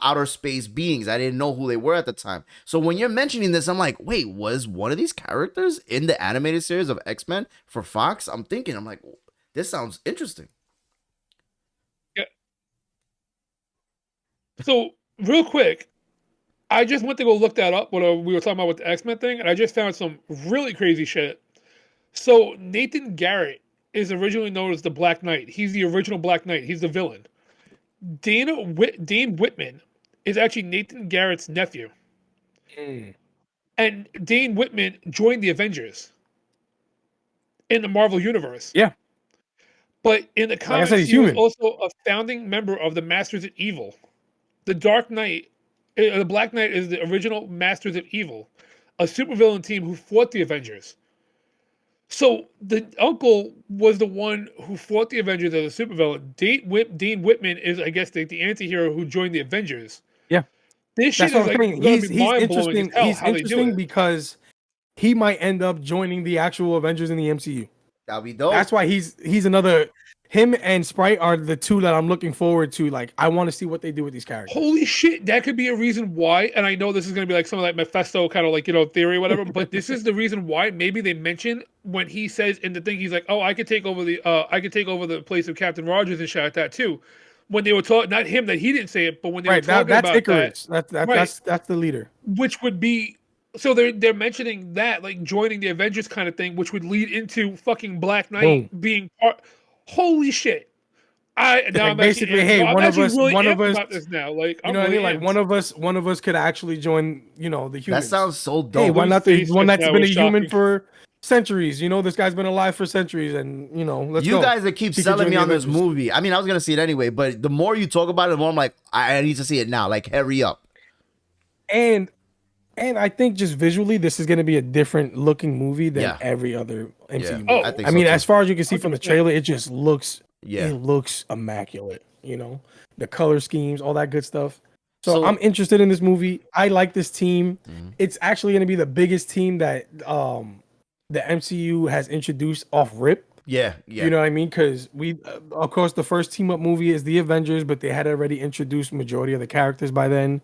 outer space beings. I didn't know who they were at the time. So when you're mentioning this, I'm like, wait, was one of these characters in the animated series of X-Men for Fox? I'm like, this sounds interesting. Yeah. So real quick, I just went to go look that up when we were talking about with the X-Men thing, and I just found some really crazy shit. So Nathan Garrett is originally known as the Black Knight. He's the original Black Knight. He's the villain. Dane Whitman is actually Nathan Garrett's nephew. And Dane Whitman joined the Avengers in the Marvel Universe. Yeah. But in the I comics, said, he's he was human. also a founding member of the Masters of Evil. The Dark Knight, the Black Knight is the original Masters of Evil, a supervillain team who fought the Avengers. So the uncle was the one who fought the Avengers as a supervillain. Dean Whitman is, I guess, the anti-hero who joined the Avengers. Yeah, This shit that's is what I'm like saying. gonna be He's mind blowing as interesting. hell He's how they do interesting it. because he might end up joining the actual Avengers in the MCU. That'll be dope. That's why he's another. Him and Sprite are the two that I'm looking forward to. Like, I want to see what they do with these characters. Holy shit, that could be a reason why. And I know this is gonna be like some of that Mephisto kind of like, theory or whatever, but this is the reason why maybe they mention when he says in the thing, he's like, oh, I could take over the place of Captain Rogers and shit like that too. When they were talking, not him, that he didn't say it, but when they were Right, talking that's about Icarus. that, That's the leader. which would be, so they're mentioning that, like joining the Avengers kind of thing, which would lead into fucking Black Knight Boom. being part. Holy shit! I'm Basically, actually, hey, I'm one of actually us, really one of amped us, about this now. Like, you I'm know what I really mean? Like amped. one of us could actually join, the humans. That sounds so dope. Hey, why Whose not the face one just that's now been a was human shocking. for centuries? This guy's been alive for centuries, and let's You go. guys that keep He could selling join me the on this Avengers. movie. I mean, I was gonna see it anyway, but the more you talk about it, the more I'm like, I need to see it now. Like, hurry up. And I think just visually, this is going to be a different looking movie than Yeah. every other MCU Yeah, movie. Oh, I think I so mean, too. as far as you can see from the 100%. trailer, it just looks Yeah. it looks immaculate. The color schemes, all that good stuff. So So- I'm interested in this movie. I like this team. Mhm. It's actually going to be the biggest team that the MCU has introduced off rip. Yeah, yeah. You know what I mean? Because of course, the first team up movie is the Avengers, but they had already introduced majority of the characters by then,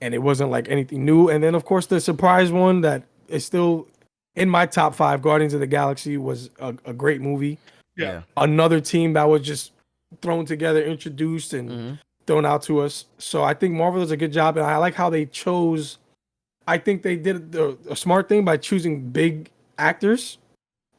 and it wasn't like anything new. And then, of course, the surprise one that is still in my top 5, Guardians of the Galaxy, was a great movie. Yeah. Another team that was just thrown together, introduced, and Mhm. thrown out to us. So I think Marvel does a good job, and I like how they chose. I think they did a smart thing by choosing big actors,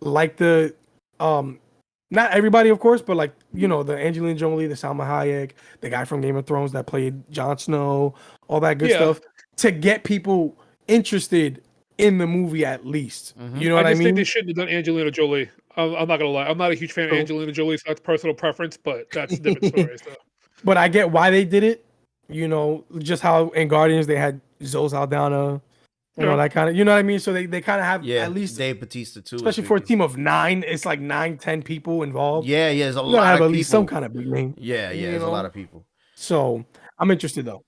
like the not everybody, of course, but like the Angelina Jolie, the Salma Hayek, the guy from Game of Thrones that played Jon Snow, all that good Yeah. stuff, to get people interested in the movie at least. Mhm. You know I what I just think mean? they shouldn't have done Angelina Jolie. I'm not gonna lie. I'm not a huge fan of So- Angelina Jolie, so that's personal preference, but that's a different story. So. But I get why they did it. Just how in Guardians they had Zoe Saldana and all Yeah. that kind of, you know what I mean? So they kind of have Yeah, at least, Dave Bautista too. especially for a team of 9, it's like 9-10 people involved. Yeah, there's a You gotta lot have of at least some people. kind of big name. Yeah, you there's a know? lot of people. So I'm interested though.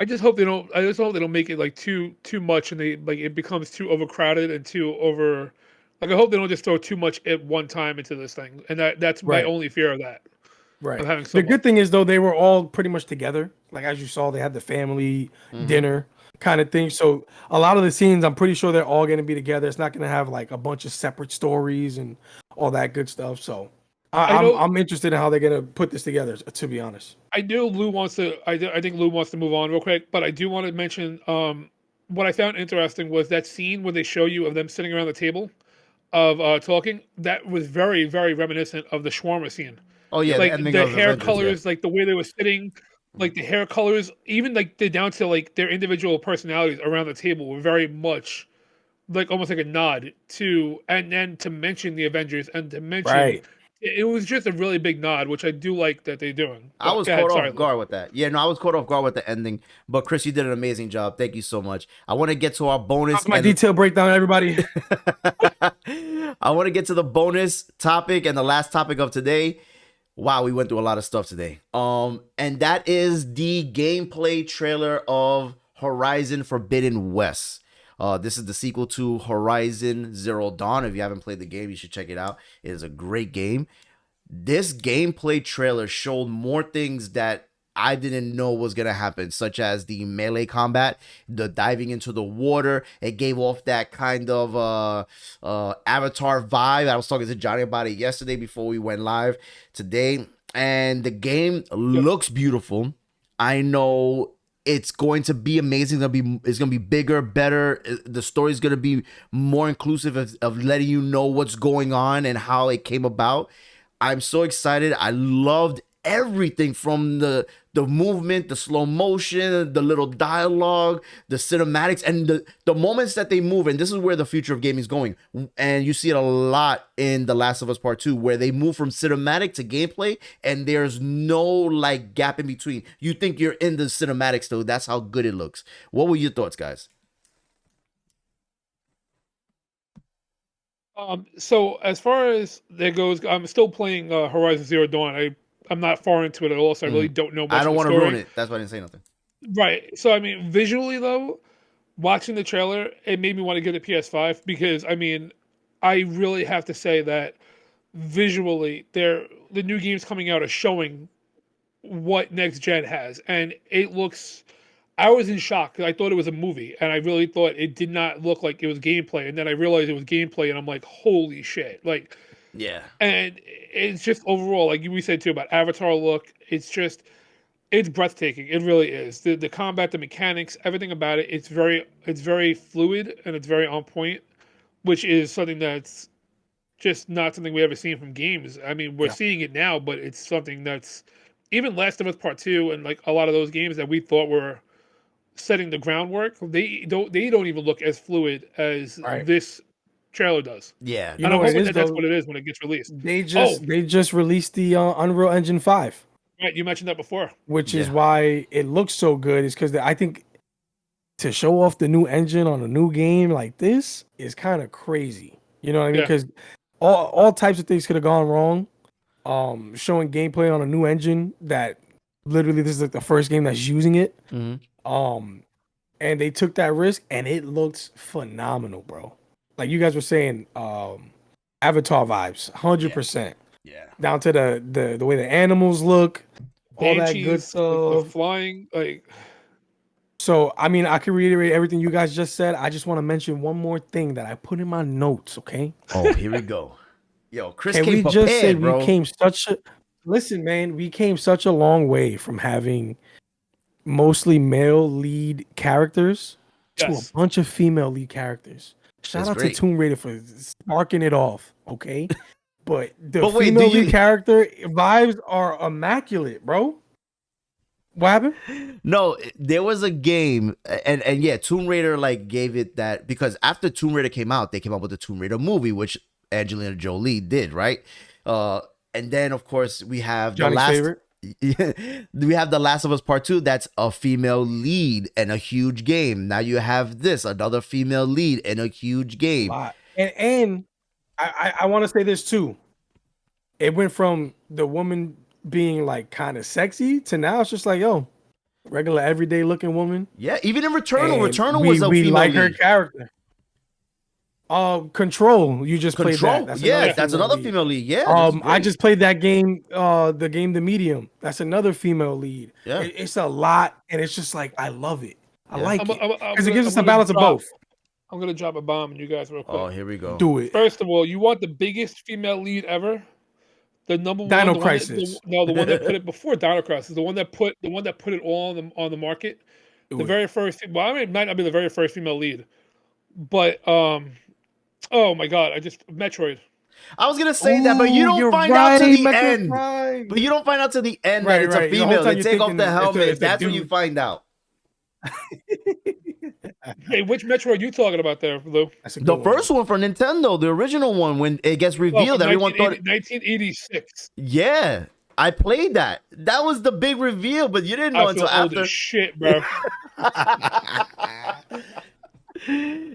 I just hope they don't. I just hope they don't make it like too much, and it becomes too overcrowded and too over. Like I hope they don't just throw too much at one time into this thing, and that's my Right. only fear of that. Right. Of having so The good much. thing is though, they were all pretty much together. Like as you saw, they had the family dinner kind of thing. So a lot of the scenes, I'm pretty sure they're all going to be together. It's not going to have like a bunch of separate stories and all that good stuff. So I'm interested in how they're going to put this together, to be honest. I know Lou wants to. I think Lou wants to move on real quick, but I do want to mention what I found interesting was that scene where they show you of them sitting around the table of talking. That was very, very reminiscent of the shawarma scene. Oh yeah, Like ending the of hair Avengers, colors, like the way they were sitting, like the hair colors, even like the down to like their individual personalities around the table were very much like almost like a nod to, and then to mention the Avengers and to mention Right. it was just a really big nod, which I do like that they're doing. I But was go ahead, caught sorry, off Lou. guard with that. Yeah, no, I was caught off guard with the ending. But Chris, you did an amazing job. Thank you so much. I want to get to our bonus. That's my detailed breakdown, everybody. I want to get to the bonus topic and the last topic of today. Wow, we went through a lot of stuff today. And that is the gameplay trailer of Horizon Forbidden West. This is the sequel to Horizon Zero Dawn. If you haven't played the game, you should check it out. It is a great game. This gameplay trailer showed more things that I didn't know was going to happen, such as the melee combat, the diving into the water. It gave off that kind of Avatar vibe. I was talking to Johnny about it yesterday before we went live today. And the game looks beautiful. I know it's going to be amazing. It's gonna be bigger, better. The story is gonna be more inclusive of letting you know what's going on and how it came about. I'm so excited. I loved everything from the movement, the slow motion, the little dialogue, the cinematics, and the moments that they move. And this is where the future of gaming is going. And you see it a lot in The Last of Us Part 2, where they move from cinematic to gameplay, and there's no like gap in between. You think you're in the cinematic still. That's how good it looks. What were your thoughts, guys? So as far as that goes, I'm still playing Horizon Zero Dawn. I'm not far into it at all, so I really don't know much. I don't want to ruin it. That's why I didn't say nothing. Right. So I mean, visually though, watching the trailer, it made me want to get a PS5 because I mean, I really have to say that visually, the new games coming out are showing what next gen has, and it looks. I was in shock because I thought it was a movie, and I really thought it did not look like it was gameplay. And then I realized it was gameplay, and I'm like, holy shit! Like, yeah. And it's just overall, like we said too about Avatar look. It's breathtaking. It really is. The combat, the mechanics, everything about it. It's very fluid and it's very on point, which is something that's just not something we ever seen from games. I mean, we're seeing it now, but it's something that's even Last of Us Part 2 and like a lot of those games that we thought were setting the groundwork, they don't even look as fluid as this trailer does. Yeah, and I'm hoping that's what it is when it gets released. They just released the Unreal Engine 5. Right, you mentioned that before, which is why it looks so good. Is because I think to show off the new engine on a new game like this is kind of crazy. You know what I mean? Because all types of things could have gone wrong. Showing gameplay on a new engine that literally this is like the first game that's using it. Mm-hmm. And they took that risk, and it looks phenomenal, bro. Like you guys were saying, Avatar vibes, 100%. Yeah. Down to the way the animals look, all that good stuff. Like flying, like. So I mean, I can reiterate everything you guys just said. I just want to mention one more thing that I put in my notes. Okay. Oh, here we go. Yo, Chris Can came we prepared, just say bro. we came listen, man, we came such a long way from having mostly male lead characters to a bunch of female lead characters. Shout out to Tomb Raider for sparking it off, okay? But female lead character vibes are immaculate, bro. What happened? No, there was a game, and yeah, Tomb Raider like gave it that because after Tomb Raider came out, they came out with the Tomb Raider movie, which Angelina Jolie did, right? And then of course we have Johnny's favorite. We have The Last of Us Part 2. That's a female lead and a huge game. Now you have this, another female lead and a huge game. And I want to say this too. It went from the woman being like kind of sexy to now it's just like, yo, regular everyday looking woman. Yeah, even in Returnal was a female we like lead. her character. Control. You just played that. That's another female lead. Yeah. I just played that game. The Medium. That's another female lead. Yeah. It's a lot, and it's just like I love it. I like it because it gives us a a balance of both. I'm gonna drop a bomb on you guys real quick. Oh, here we go. Do it. First of all, you want the biggest female lead ever? The number one, Dino Crisis. The one that put it before Dino Crisis. The one that put it all on the market. The very first. Well, I mean, it might not be the very first female lead, but oh my god! Metroid. I was gonna say that, but you don't find out to the end. But you don't find out to the end that it's a female. They take off the helmet. That's when you find out. Hey, which Metroid are you talking about there, Lou? The first one for Nintendo, the original one, when it gets revealed, everyone thought 1986. Yeah, I played that. That was the big reveal, but you didn't know until after. Old as shit, bro.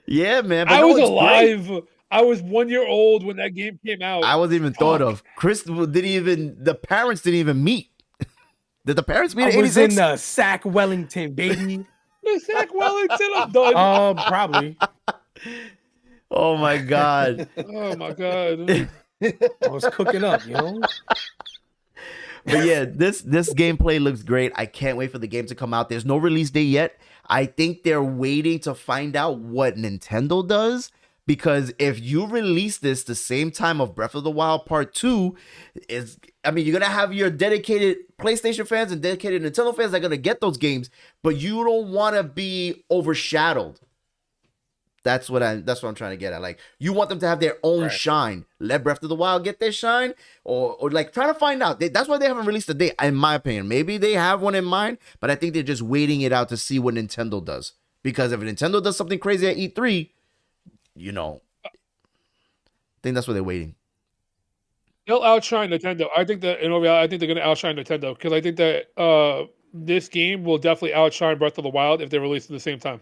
Yeah, man. But I was alive. Great. I was 1 year old when that game came out. I wasn't even thought of. The parents didn't even meet. Did the parents meet in 86? I was in the Sack Wellington, baby. The Sack Wellington, I'm done. Probably. Oh my god. Oh my god. I was cooking up, you know. But yeah, this gameplay looks great. I can't wait for the game to come out. There's no release date yet. I think they're waiting to find out what Nintendo does. Because if you release this the same time of Breath of the Wild Part 2, you're going to have your dedicated PlayStation fans and dedicated Nintendo fans that are going to get those games, but you don't want to be overshadowed. That's what I'm trying to get at. Like, you want them to have their own Right. shine. Let Breath of the Wild get their shine, or like try to find out. That's why they haven't released a date, in my opinion. Maybe they have one in mind, but I think they're just waiting it out to see what Nintendo does. Because if Nintendo does something crazy at E3, I think that's what they're waiting. They'll outshine Nintendo. I think that in overall, I think they're going to outshine Nintendo because I think that this game will definitely outshine Breath of the Wild if they release at the same time.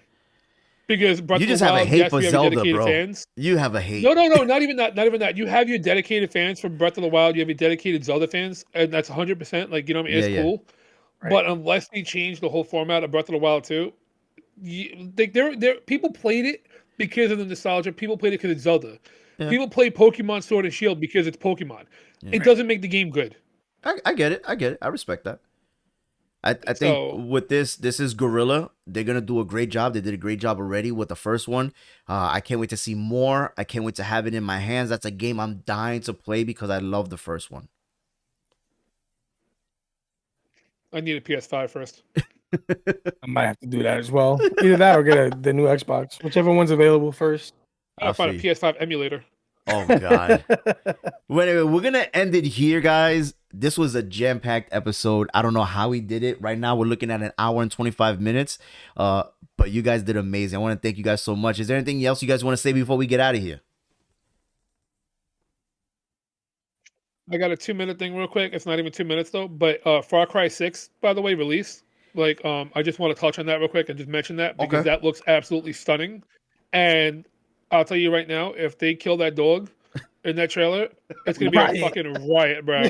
Because Breath You of the just have a Wild, hate yes, for we have Zelda, dedicated bro. fans. You have a hate. No, not even that. Not even that. You have your dedicated fans for Breath of the Wild. You have your dedicated Zelda fans, and that's 100%. Like, you know what I mean? It's Yeah, yeah. cool. Right. But unless they change the whole format of Breath of the Wild too, people played it because of the nostalgia. People played it because it's Zelda. Yeah. People play Pokemon Sword and Shield because it's Pokemon. Yeah. It doesn't make the game good. I get it. I respect that. I think So- with this is Gorilla. They're gonna do a great job. They did a great job already with the first one. I can't wait to see more. I can't wait to have it in my hands. That's a game I'm dying to play because I love the first one. I need a PS5 first. I might have to do that as well. Either that or get the new Xbox, whichever one's available first. I'll find a feel you. PS5 emulator. Oh God. Well, anyway, we're gonna end it here, guys. This was a jam-packed episode. I don't know how we did it. Right now, we're looking at an hour and 25 minutes. But you guys did amazing. I want to thank you guys so much. Is there anything else you guys want to say before we get out of here? I got a 2-minute thing real quick. It's not even 2 minutes though. But Far Cry 6, by the way, released. Like, I just want to touch on that real quick and just mention that because Okay. that looks absolutely stunning. And I'll tell you right now, if they kill that dog in that trailer, it's gonna be Riot. a fucking riot, bro.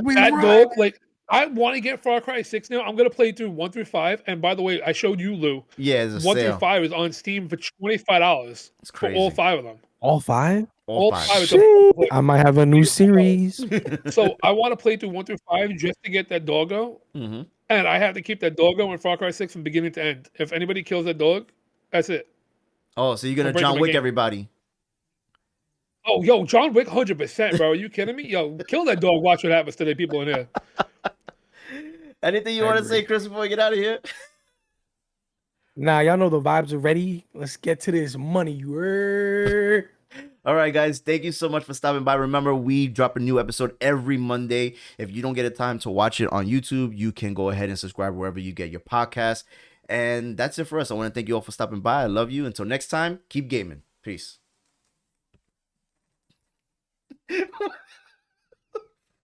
We That riot. dog, like, I want to get Far Cry 6 now. I'm gonna play through 1 through 5. And by the way, I showed you Lou. Yeah, it's a 1 through sale. 5 is on Steam for $25 It's for crazy. all 5 of them. All five? All All five. 5 is Shit. I might have a new series. So I want to play through 1 through 5 just to get that doggo. Mm-hmm. And I have to keep that doggo in Far Cry 6 from beginning to end. If anybody kills that dog, that's it. Oh, so you're gonna I'm breaking John my Wick game. everybody? Oh, yo, John Wick, 100%, bro. Are you kidding me? Yo, kill that dog. Watch what happens to the people in here. Anything you I want to agree. say, Chris, before we get out of here? Nah, y'all know the vibes are ready. Let's get to this money. Word. All right, guys. Thank you so much for stopping by. Remember, we drop a new episode every Monday. If you don't get a time to watch it on YouTube, you can go ahead and subscribe wherever you get your podcast. And that's it for us. I want to thank you all for stopping by. I love you. Until next time, keep gaming. Peace.